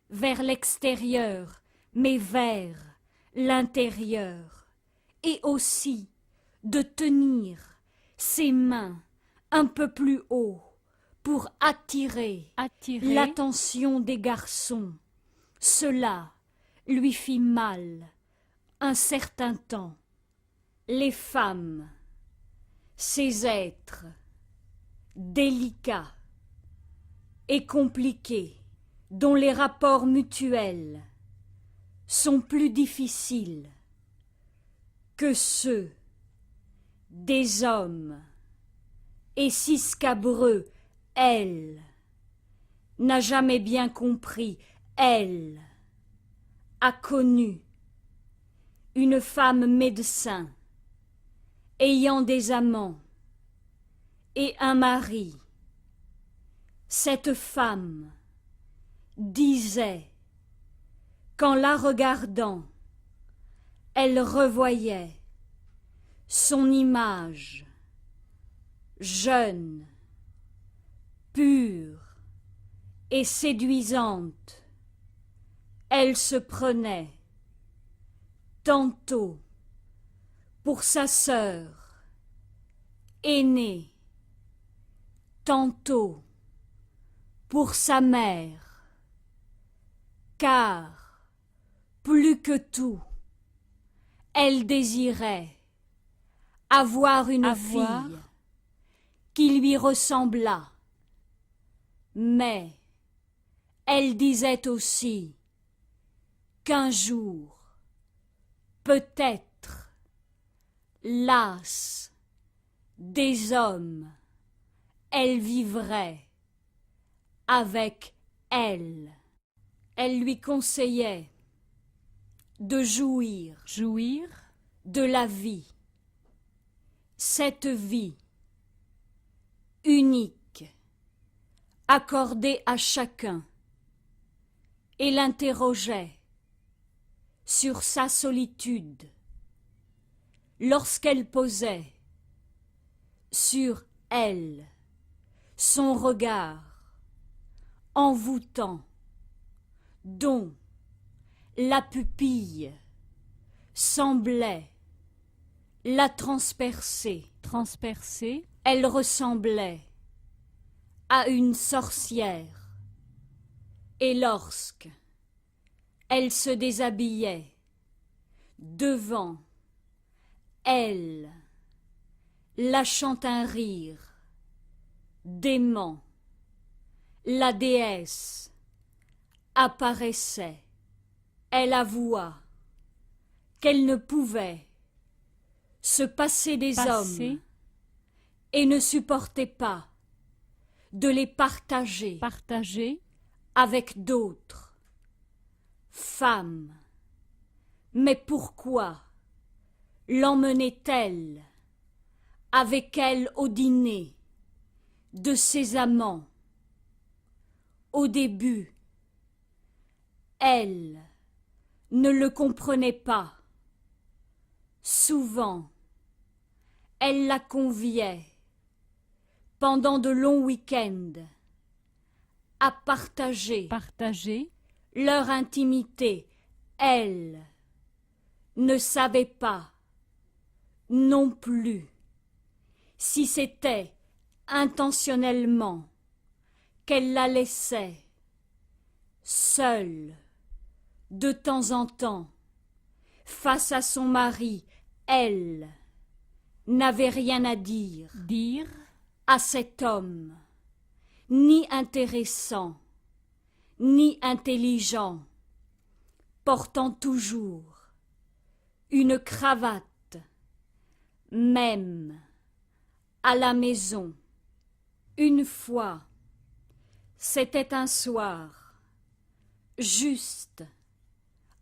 vers l'extérieur, mais vers l'intérieur, et aussi de tenir ses mains un peu plus haut pour attirer l'attention des garçons. Cela lui fit mal un certain temps. Les femmes, ces êtres délicats et compliqués, dont les rapports mutuels sont plus difficiles que ceux des hommes, et si scabreux, elle n'a jamais bien compris. Elle a connu une femme médecin ayant des amants et un mari. Cette femme disait qu'en la regardant, elle revoyait son image jeune, pure et séduisante. Elle se prenait tantôt pour sa sœur aînée, tantôt pour sa mère, car, plus que tout, elle désirait avoir une fille qui lui ressemblât. Mais elle disait aussi qu'un jour, peut-être, lasse des hommes, elle vivrait avec elle. Elle lui conseillait de jouir de la vie, cette vie unique, accordée à chacun, et l'interrogeait sur sa solitude lorsqu'elle posait sur elle son regard envoûtant, dont la pupille semblait la transpercer. Transpercer. Elle ressemblait à une sorcière. Et lorsque elle se déshabillait devant elle, lâchant un rire dément, la déesse apparaissait. Elle avoua qu'elle ne pouvait se passer des hommes et ne supportait pas de les partager avec d'autres femmes. Mais pourquoi l'emmenait-elle avec elle au dîner de ses amants? Au début, elle ne le comprenait pas. Souvent, elle la conviait pendant de longs week-ends à partager leur intimité. Elle ne savait pas non plus si c'était intentionnellement qu'elle la laissait seule de temps en temps face à son mari. Elle n'avait rien à dire à cet homme, ni intéressant, ni intelligent, portant toujours une cravate, même à la maison. Une fois, c'était un soir, juste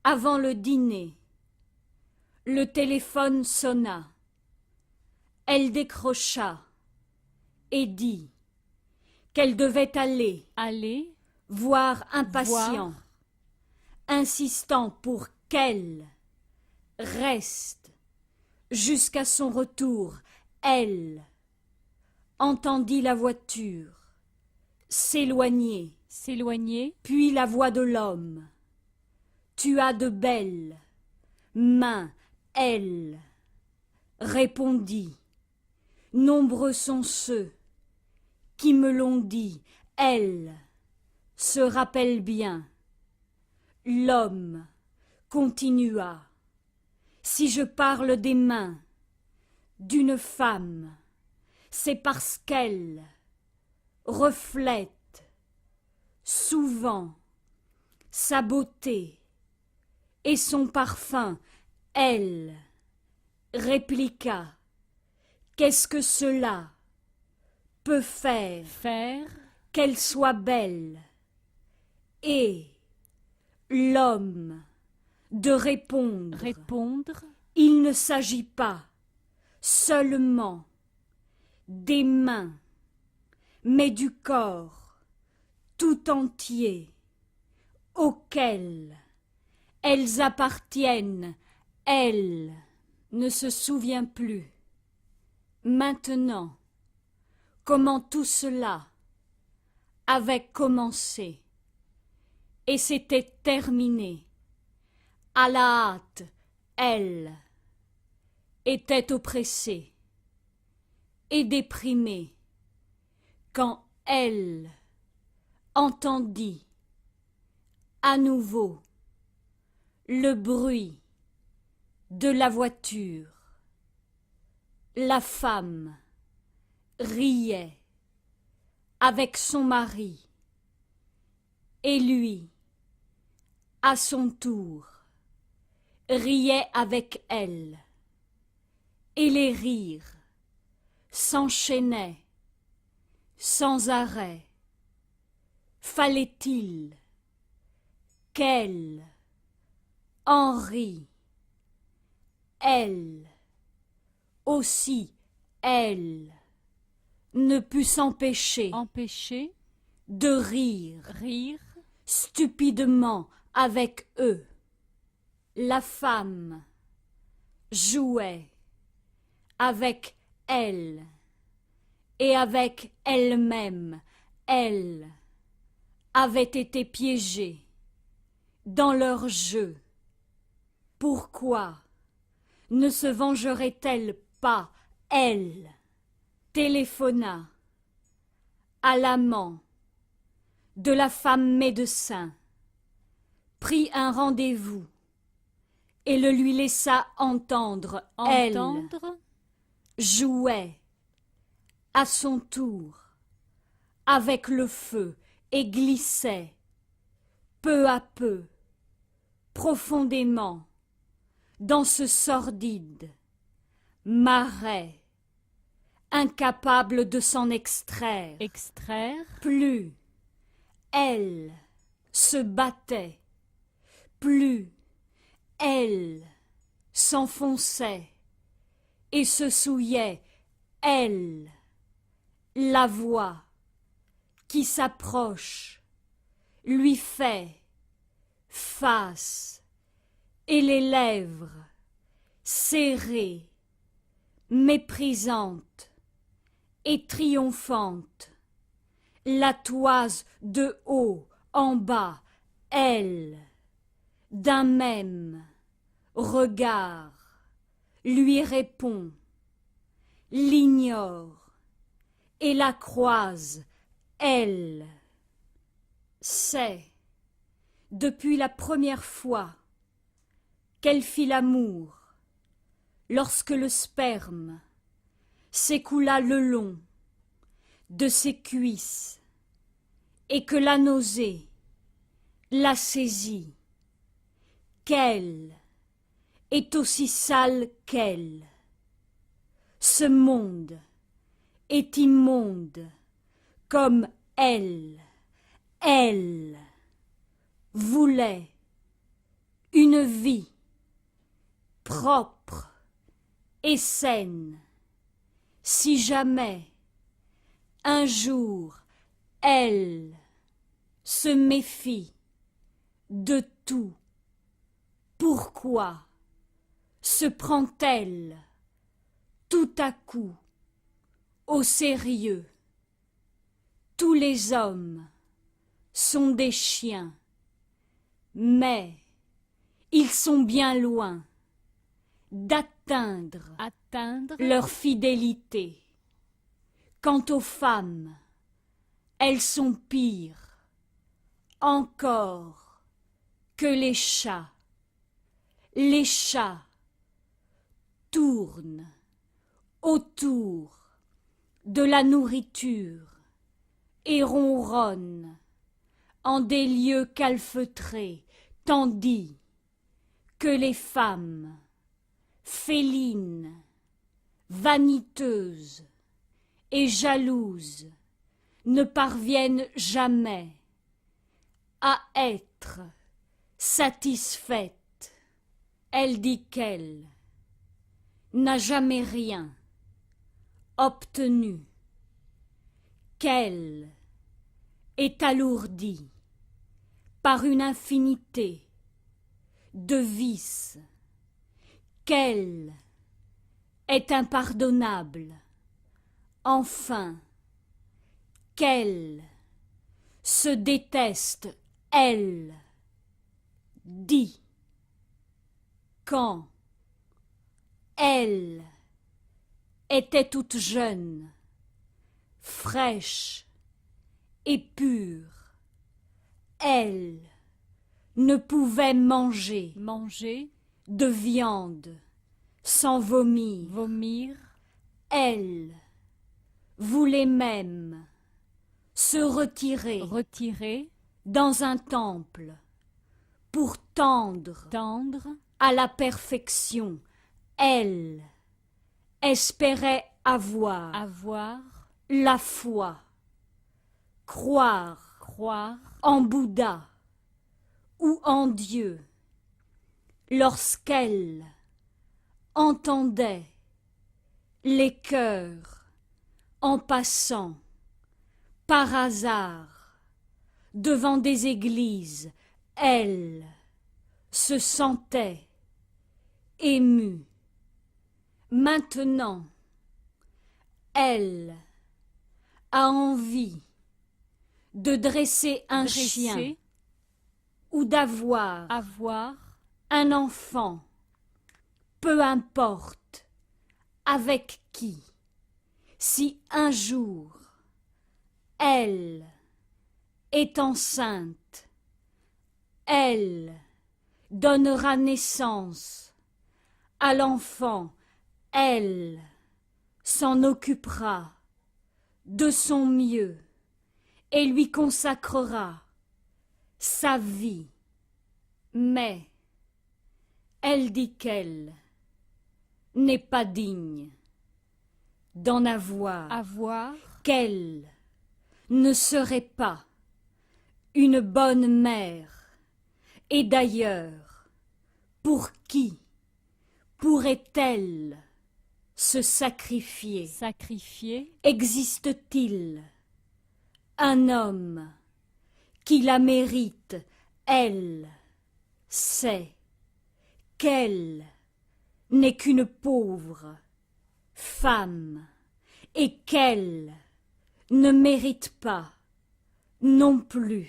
avant le dîner, le téléphone sonna. Elle décrocha et dit qu'elle devait aller voir un patient, insistant pour qu'elle reste jusqu'à son retour. Elle entendit la voiture s'éloigner, puis la voix de l'homme. Tu as de belles mains. Elle répondit. Nombreux sont ceux qui me l'ont dit. Elle se rappelle bien. L'homme continua. Si je parle des mains d'une femme, c'est parce qu'elle reflète souvent sa beauté et son parfum. Elle répliqua. Qu'est-ce que cela peut faire qu'elle soit belle? Et l'homme de répondre. Il ne s'agit pas seulement des mains, mais du corps tout entier auquel elles appartiennent. Elle ne se souvient plus maintenant comment tout cela avait commencé et s'était terminé. À la hâte, elle était oppressée et déprimée quand elle entendit à nouveau le bruit de la voiture. La femme riait avec son mari et lui, à son tour, riait avec elle. Et les rires s'enchaînaient sans arrêt. Fallait-il qu'elle en rît elle, aussi elle, ne put s'empêcher empêcher, de rire rire, stupidement avec eux. La femme jouait avec elle et avec elle-même. Elle avait été piégée dans leur jeu. Pourquoi ne se vengerait-elle pas, elle? Téléphona à l'amant de la femme médecin, prit un rendez-vous et le lui laissa entendre. entendre, Elle jouait à son tour avec le feu et glissait peu à peu, profondément, dans ce sordide marais, incapable de s'en extraire. extraire, Plus elle se battait, plus elle s'enfonçait et se souillait, elle, la voix qui s'approche, lui fait face et les lèvres serrées, méprisantes et triomphantes, la toise de haut en bas, elle, d'un même regard, lui répond, l'ignore et la croise, elle. C'est, depuis la première fois qu'elle fit l'amour, lorsque le sperme s'écoula le long de ses cuisses et que la nausée la saisit, qu'elle est aussi sale qu'elle. Ce monde est immonde comme elle. Elle voulait une vie propre et saine. Si jamais un jour elle se méfie de tout, pourquoi se prend-elle tout à coup au sérieux? Tous les hommes sont des chiens, mais ils sont bien loin d'atteindre atteindre, leur fidélité. Quant aux femmes, elles sont pires encore que les chats. Les chats tournent autour de la nourriture et ronronnent en des lieux calfeutrés, tandis que les femmes, félines, vaniteuses et jalouses, ne parviennent jamais à être satisfaites. Elle dit qu'elle n'a jamais rien obtenu, qu'elle est alourdie par une infinité de vices, qu'elle est impardonnable, enfin, qu'elle se déteste, elle dit, quand elle était toute jeune, fraîche et pure, elle ne pouvait manger manger, de viande sans vomir. vomir, Elle voulait même se retirer retirer, dans un temple pour tendre tendre, à la perfection. Elle espérait avoir avoir, la foi, croire croire, en Bouddha ou en Dieu. Lorsqu'elle entendait les cœurs en passant, par hasard, devant des églises, elle se sentait émue. Maintenant, elle a envie de dresser un chien ou d'avoir avoir, un enfant, peu importe avec qui. Si un jour elle est enceinte, elle donnera naissance à l'enfant, elle s'en occupera de son mieux et lui consacrera sa vie. Mais elle dit qu'elle n'est pas digne d'en avoir, qu'elle ne serait pas une bonne mère. Et d'ailleurs, pour qui pourrait-elle se sacrifier? Existe-t-il un homme qui la mérite? Elle sait qu'elle n'est qu'une pauvre femme et qu'elle ne mérite pas non plus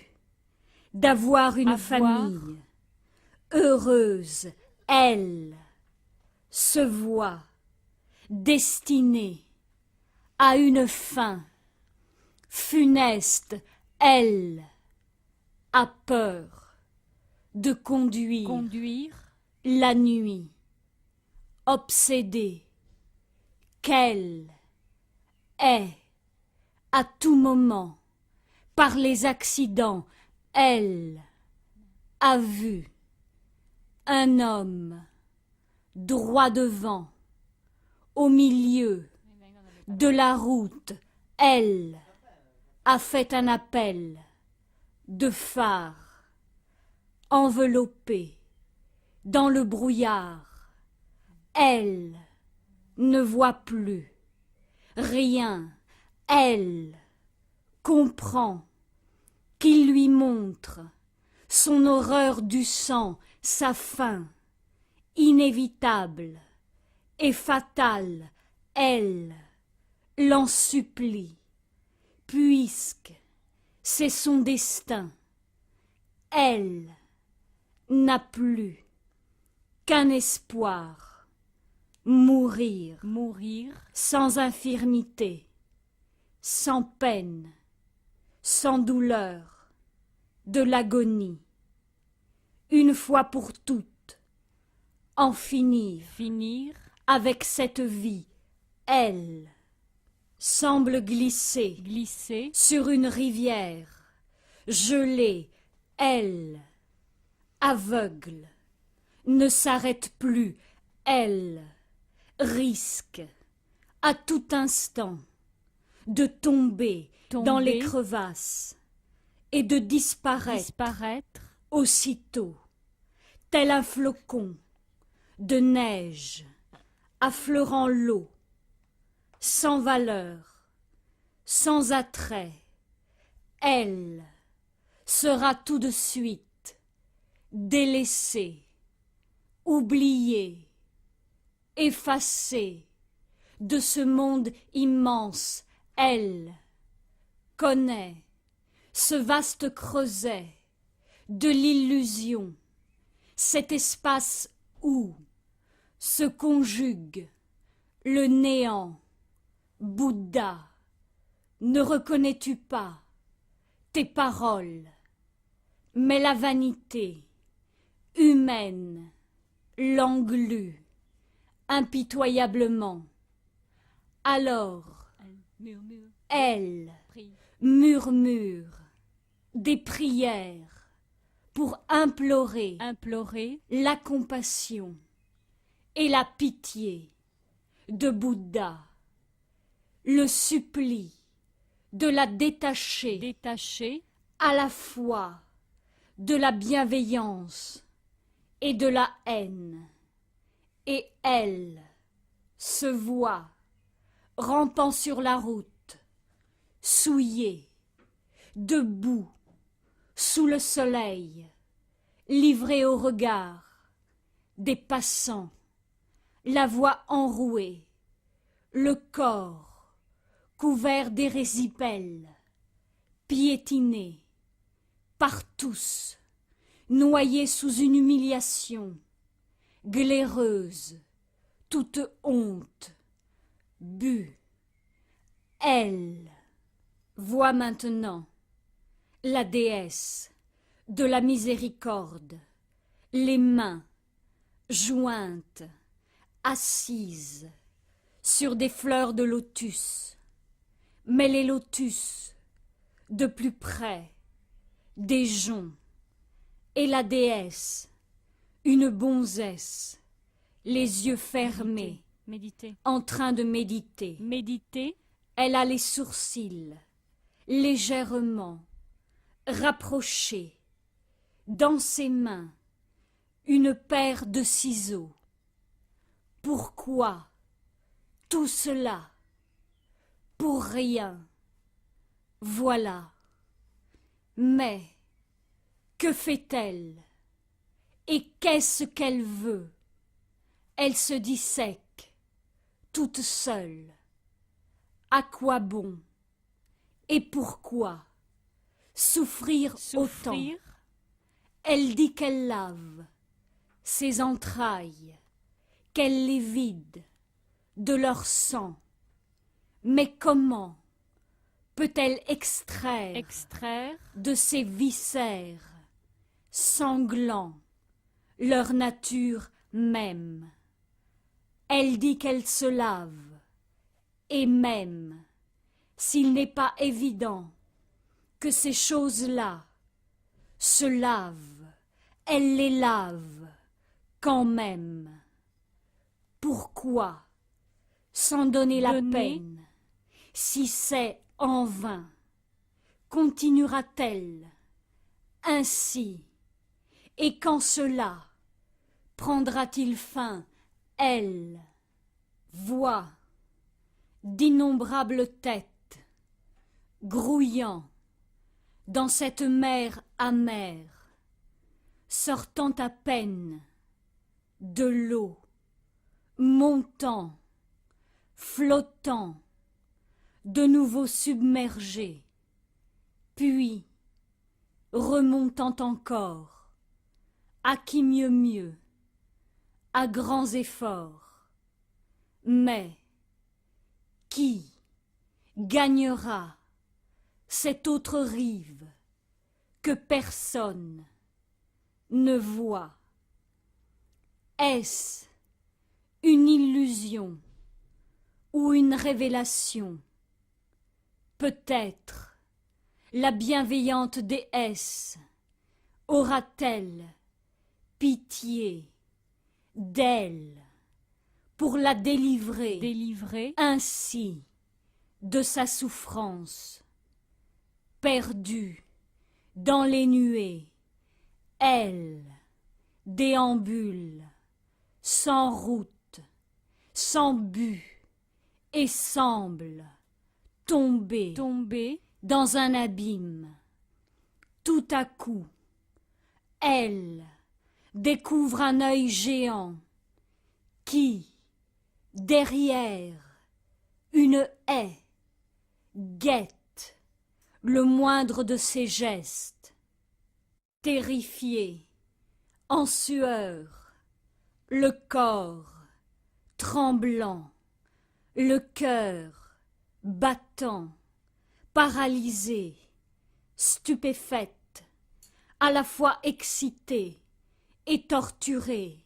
d'avoir une famille heureuse. Elle se voit destinée à une fin funeste. Elle a peur de conduire la nuit, obsédée qu'elle est à tout moment par les accidents. Elle a vu un homme droit devant, au milieu de la route. Elle a fait un appel de phare, enveloppée dans le brouillard. Elle ne voit plus rien. Elle comprend qu'il lui montre son horreur du sang, sa fin inévitable et fatale. Elle l'en supplie, puisque c'est son destin. Elle n'a plus qu'un espoir, mourir sans infirmité, sans peine, sans douleur, de l'agonie, une fois pour toutes, en finir avec cette vie. Elle semble glisser sur une rivière gelée. Elle, aveugle, ne s'arrête plus. Elle risque à tout instant de tomber dans les crevasses et de disparaître aussitôt, tel un flocon de neige affleurant l'eau, sans valeur, sans attrait. Elle sera tout de suite délaissée, oubliée, effacée de ce monde immense. Elle connaît ce vaste creuset de l'illusion, cet espace où se conjugue le néant. Bouddha, ne reconnais-tu pas tes paroles? Mais la vanité humaine l'englue impitoyablement. Alors, elle murmure des prières pour implorer la compassion et la pitié de Bouddha, le supplie de la détacher à la fois de la bienveillance et de la haine, et elle se voit rampant sur la route, souillée, debout, sous le soleil, livrée au regard des passants, la voix enrouée, le corps couvert d'érésipèles, piétiné par tous, noyé sous une humiliation, glaireuse, toute honte, bu. Elle voit maintenant la déesse de la miséricorde, les mains jointes, assises sur des fleurs de lotus, mais les lotus de plus près, des joncs, et la déesse, une bonzesse, les yeux fermés, Méditer. en train de méditer. Méditer. Elle a les sourcils légèrement rapprochés, dans ses mains une paire de ciseaux. Pourquoi tout cela? Pour rien. Voilà. Mais que fait-elle? Et qu'est-ce qu'elle veut? Elle se dissèque, toute seule. À quoi bon? Et pourquoi souffrir autant? Souffrir. Elle dit qu'elle lave ses entrailles, qu'elle les vide de leur sang. Mais comment peut-elle extraire Extraire. de ses viscères sanglants leur nature même? Elle dit qu'elle se lave, et même s'il n'est pas évident que ces choses-là se lavent, elle les lave quand même. Pourquoi s'en donner la peine? Si c'est en vain, continuera-t-elle ainsi? Et quand cela prendra-t-il fin? Elle voit d'innombrables têtes grouillant dans cette mer amère, sortant à peine de l'eau, montant, flottant, de nouveau submergé, puis remontant encore, à qui mieux, à grands efforts. Mais qui gagnera cette autre rive que personne ne voit? Est-ce une illusion ou une révélation? Peut-être la bienveillante déesse aura-t-elle pitié d'elle pour la délivrer ainsi de sa souffrance. Perdue dans les nuées, elle déambule sans route, sans but, et semble tomber dans un abîme. Tout à coup, elle découvre un œil géant qui, derrière une haie, guette le moindre de ses gestes. Terrifiée, en sueur, le corps tremblant, le cœur battant, paralysée, stupéfaite, à la fois excitée et torturée,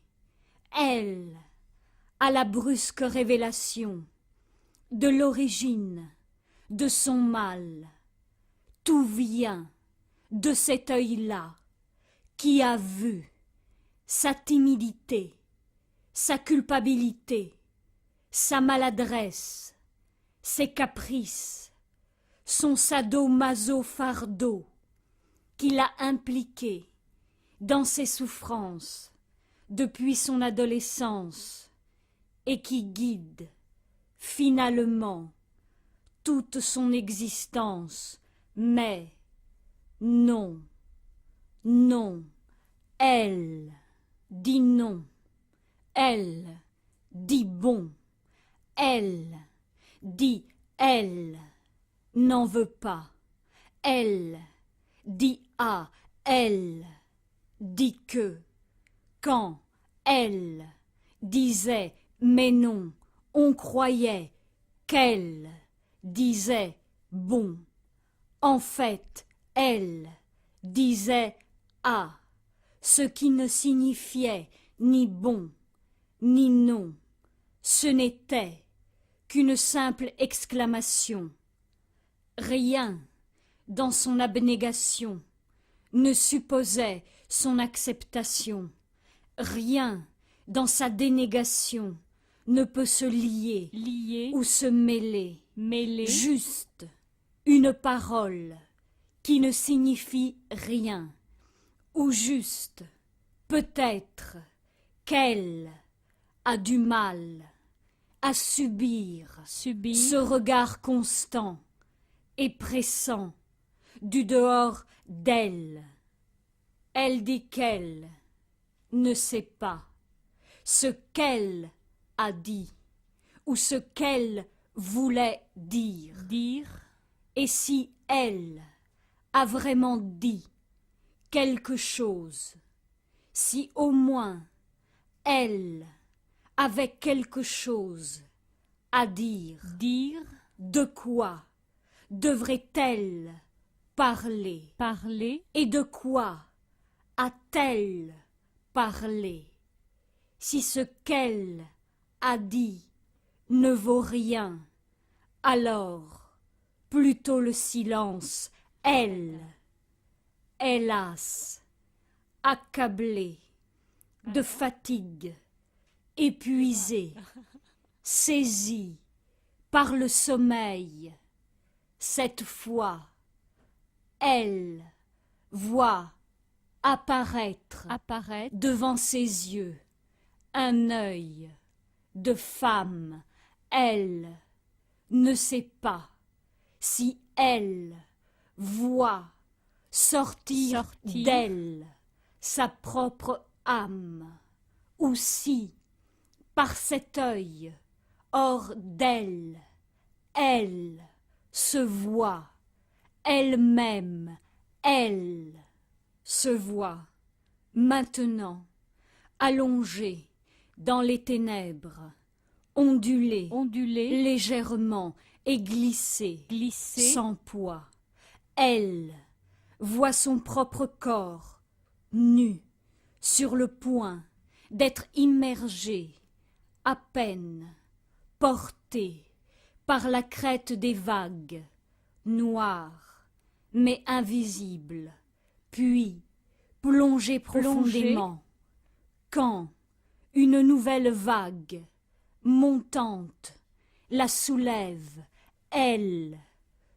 elle, à la brusque révélation de l'origine de son mal. Tout vient de cet œil-là qui a vu sa timidité, sa culpabilité, sa maladresse, ses caprices, son sadomaso-fardeau qui l'a impliqué dans ses souffrances depuis son adolescence et qui guide, finalement, toute son existence, mais non, non, elle dit non, elle dit bon, elle dit elle n'en veut pas, elle dit ah, elle dit que, quand elle disait mais non, on croyait qu'elle disait bon. En fait, elle disait ah, ce qui ne signifiait ni bon, ni non. Ce n'était qu'une simple exclamation. Rien dans son abnégation ne supposait son acceptation. Rien dans sa dénégation ne peut se lier, lier, ou se mêler. mêler, Juste une parole qui ne signifie rien, ou juste, peut-être, qu'elle a du mal à subir subir, ce regard constant et pressant du dehors d'elle. Elle dit qu'elle ne sait pas ce qu'elle a dit ou ce qu'elle voulait dire. dire, Et si elle a vraiment dit quelque chose, si au moins elle avait quelque chose à dire, dire, de quoi devrait-elle parler? parler, Et de quoi a-t-elle parlé? Si ce qu'elle a dit ne vaut rien, alors plutôt le silence, elle, hélas, accablée de fatigue, épuisée, saisie par le sommeil, cette fois, elle voit apparaître apparaître, devant ses yeux un œil de femme. Elle ne sait pas si elle voit sortir d'elle sa propre âme, ou si, par cet œil, hors d'elle, elle se voit, elle-même, elle se voit, maintenant, allongée dans les ténèbres, ondulée, onduler, légèrement et glissée, glisser, sans poids. Elle voit son propre corps, nu, sur le point d'être immergé, à peine porté par la crête des vagues, noires mais invisibles, puis plongé profondément, quand une nouvelle vague, montante, la soulève, elle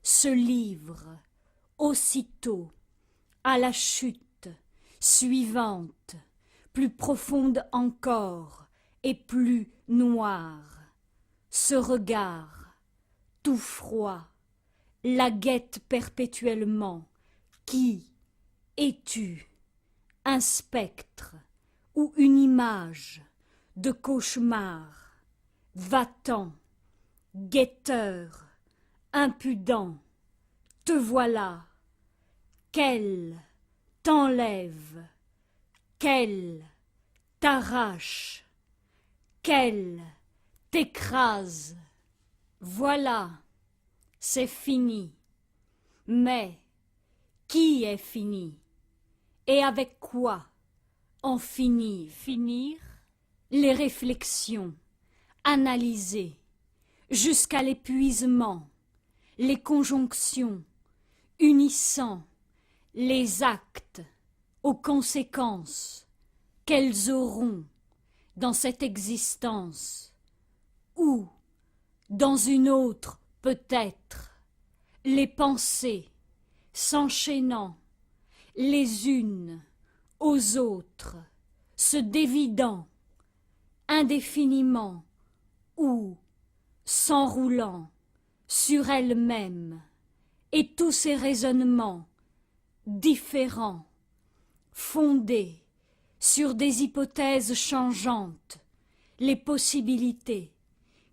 se livre aussitôt à la chute suivante, plus profonde encore et plus noire. Ce regard, tout froid, la guette perpétuellement. Qui es-tu? Un spectre ou une image de cauchemar? Va-t'en, guetteur, impudent, te voilà. Qu'elle t'enlève, qu'elle t'arrache, qu'elle t'écrase. Voilà, c'est fini. Mais qui est fini? Et avec quoi en finir? finir, Les réflexions, analyser jusqu'à l'épuisement, les conjonctions, unissant les actes aux conséquences qu'elles auront dans cette existence, ou dans une autre peut-être, les pensées s'enchaînant les unes aux autres, se dévidant indéfiniment où, s'enroulant sur elle-même, et tous ces raisonnements différents, fondés sur des hypothèses changeantes, les possibilités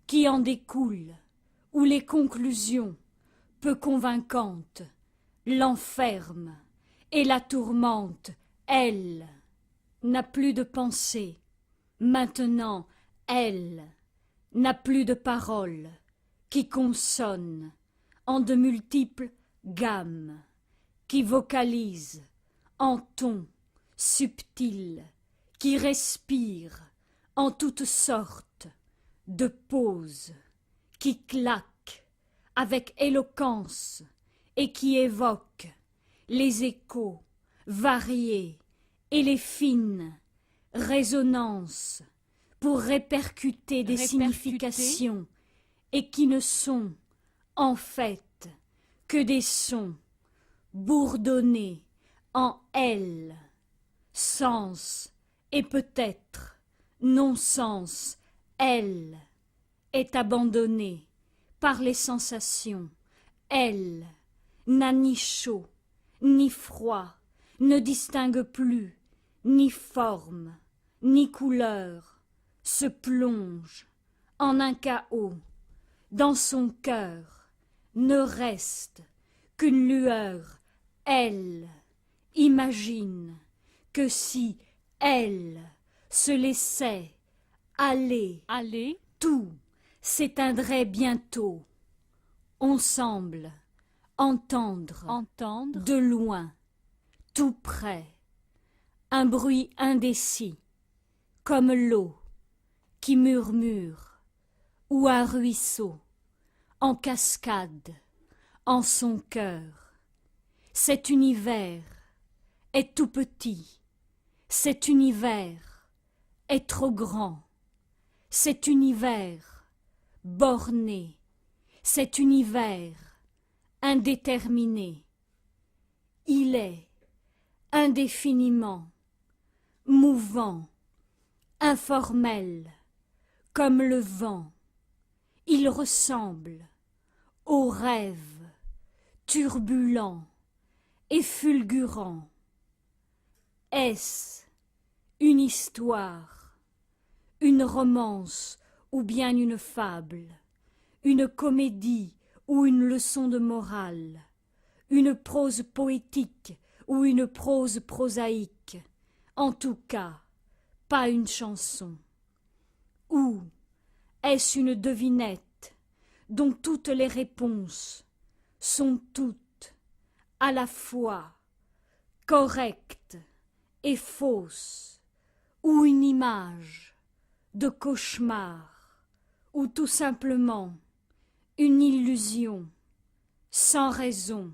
qui en découlent, ou les conclusions peu convaincantes, l'enferment et la tourmente, elle n'a plus de pensée. Maintenant, elle n'a plus de paroles qui consonnent en de multiples gammes, qui vocalisent en tons subtils, qui respirent en toutes sortes de pauses, qui claquent avec éloquence et qui évoquent les échos variés et les fines résonances pour répercuter des significations et qui ne sont en fait que des sons bourdonnés en elle, sens et peut-être non-sens, elle est abandonnée par les sensations, elle n'a ni chaud ni froid, ne distingue plus ni forme ni couleur, se plonge en un chaos. Dans son cœur ne reste qu'une lueur. Elle imagine que si elle se laissait aller, tout s'éteindrait bientôt. On semble entendre de loin, tout près, un bruit indécis, comme l'eau qui murmure, ou un ruisseau en cascade en son cœur. Cet univers est tout petit, cet univers est trop grand, cet univers borné, cet univers indéterminé. Il est indéfiniment mouvant, informel, comme le vent. Il ressemble au rêve turbulent et fulgurant. Est-ce une histoire, une romance ou bien une fable, une comédie ou une leçon de morale, une prose poétique ou une prose prosaïque, en tout cas, pas une chanson. Ou est-ce une devinette dont toutes les réponses sont toutes à la fois correctes et fausses, ou une image de cauchemar, ou tout simplement une illusion sans raison?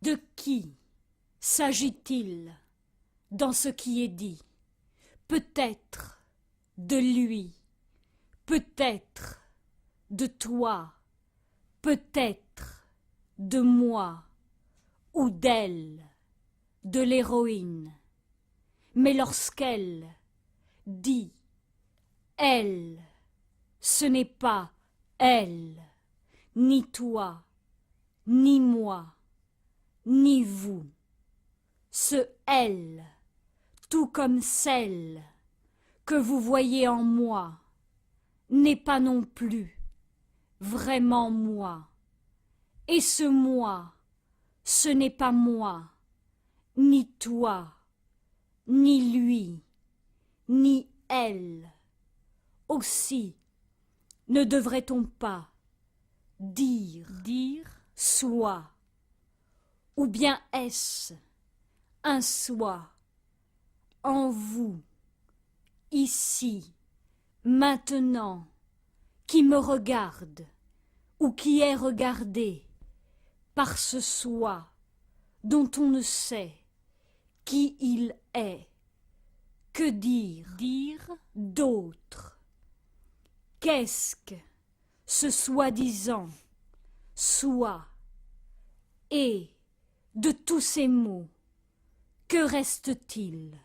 De qui s'agit-il dans ce qui est dit? Peut-être de lui, peut-être de toi, peut-être de moi, ou d'elle, de l'héroïne. Mais lorsqu'elle dit elle, ce n'est pas elle, ni toi, ni moi, ni vous. Ce elle, tout comme celle que vous voyez en moi, n'est pas non plus vraiment moi. Et ce moi, ce n'est pas moi, ni toi, ni lui, ni elle. Aussi, ne devrait-on pas dire soi, ou bien est-ce un soi en vous, ici, maintenant, qui me regarde ou qui est regardé par ce soi dont on ne sait qui il est? Que dire d'autre? Qu'est-ce que ce soi-disant soi? Et de tous ces mots, que reste-t-il?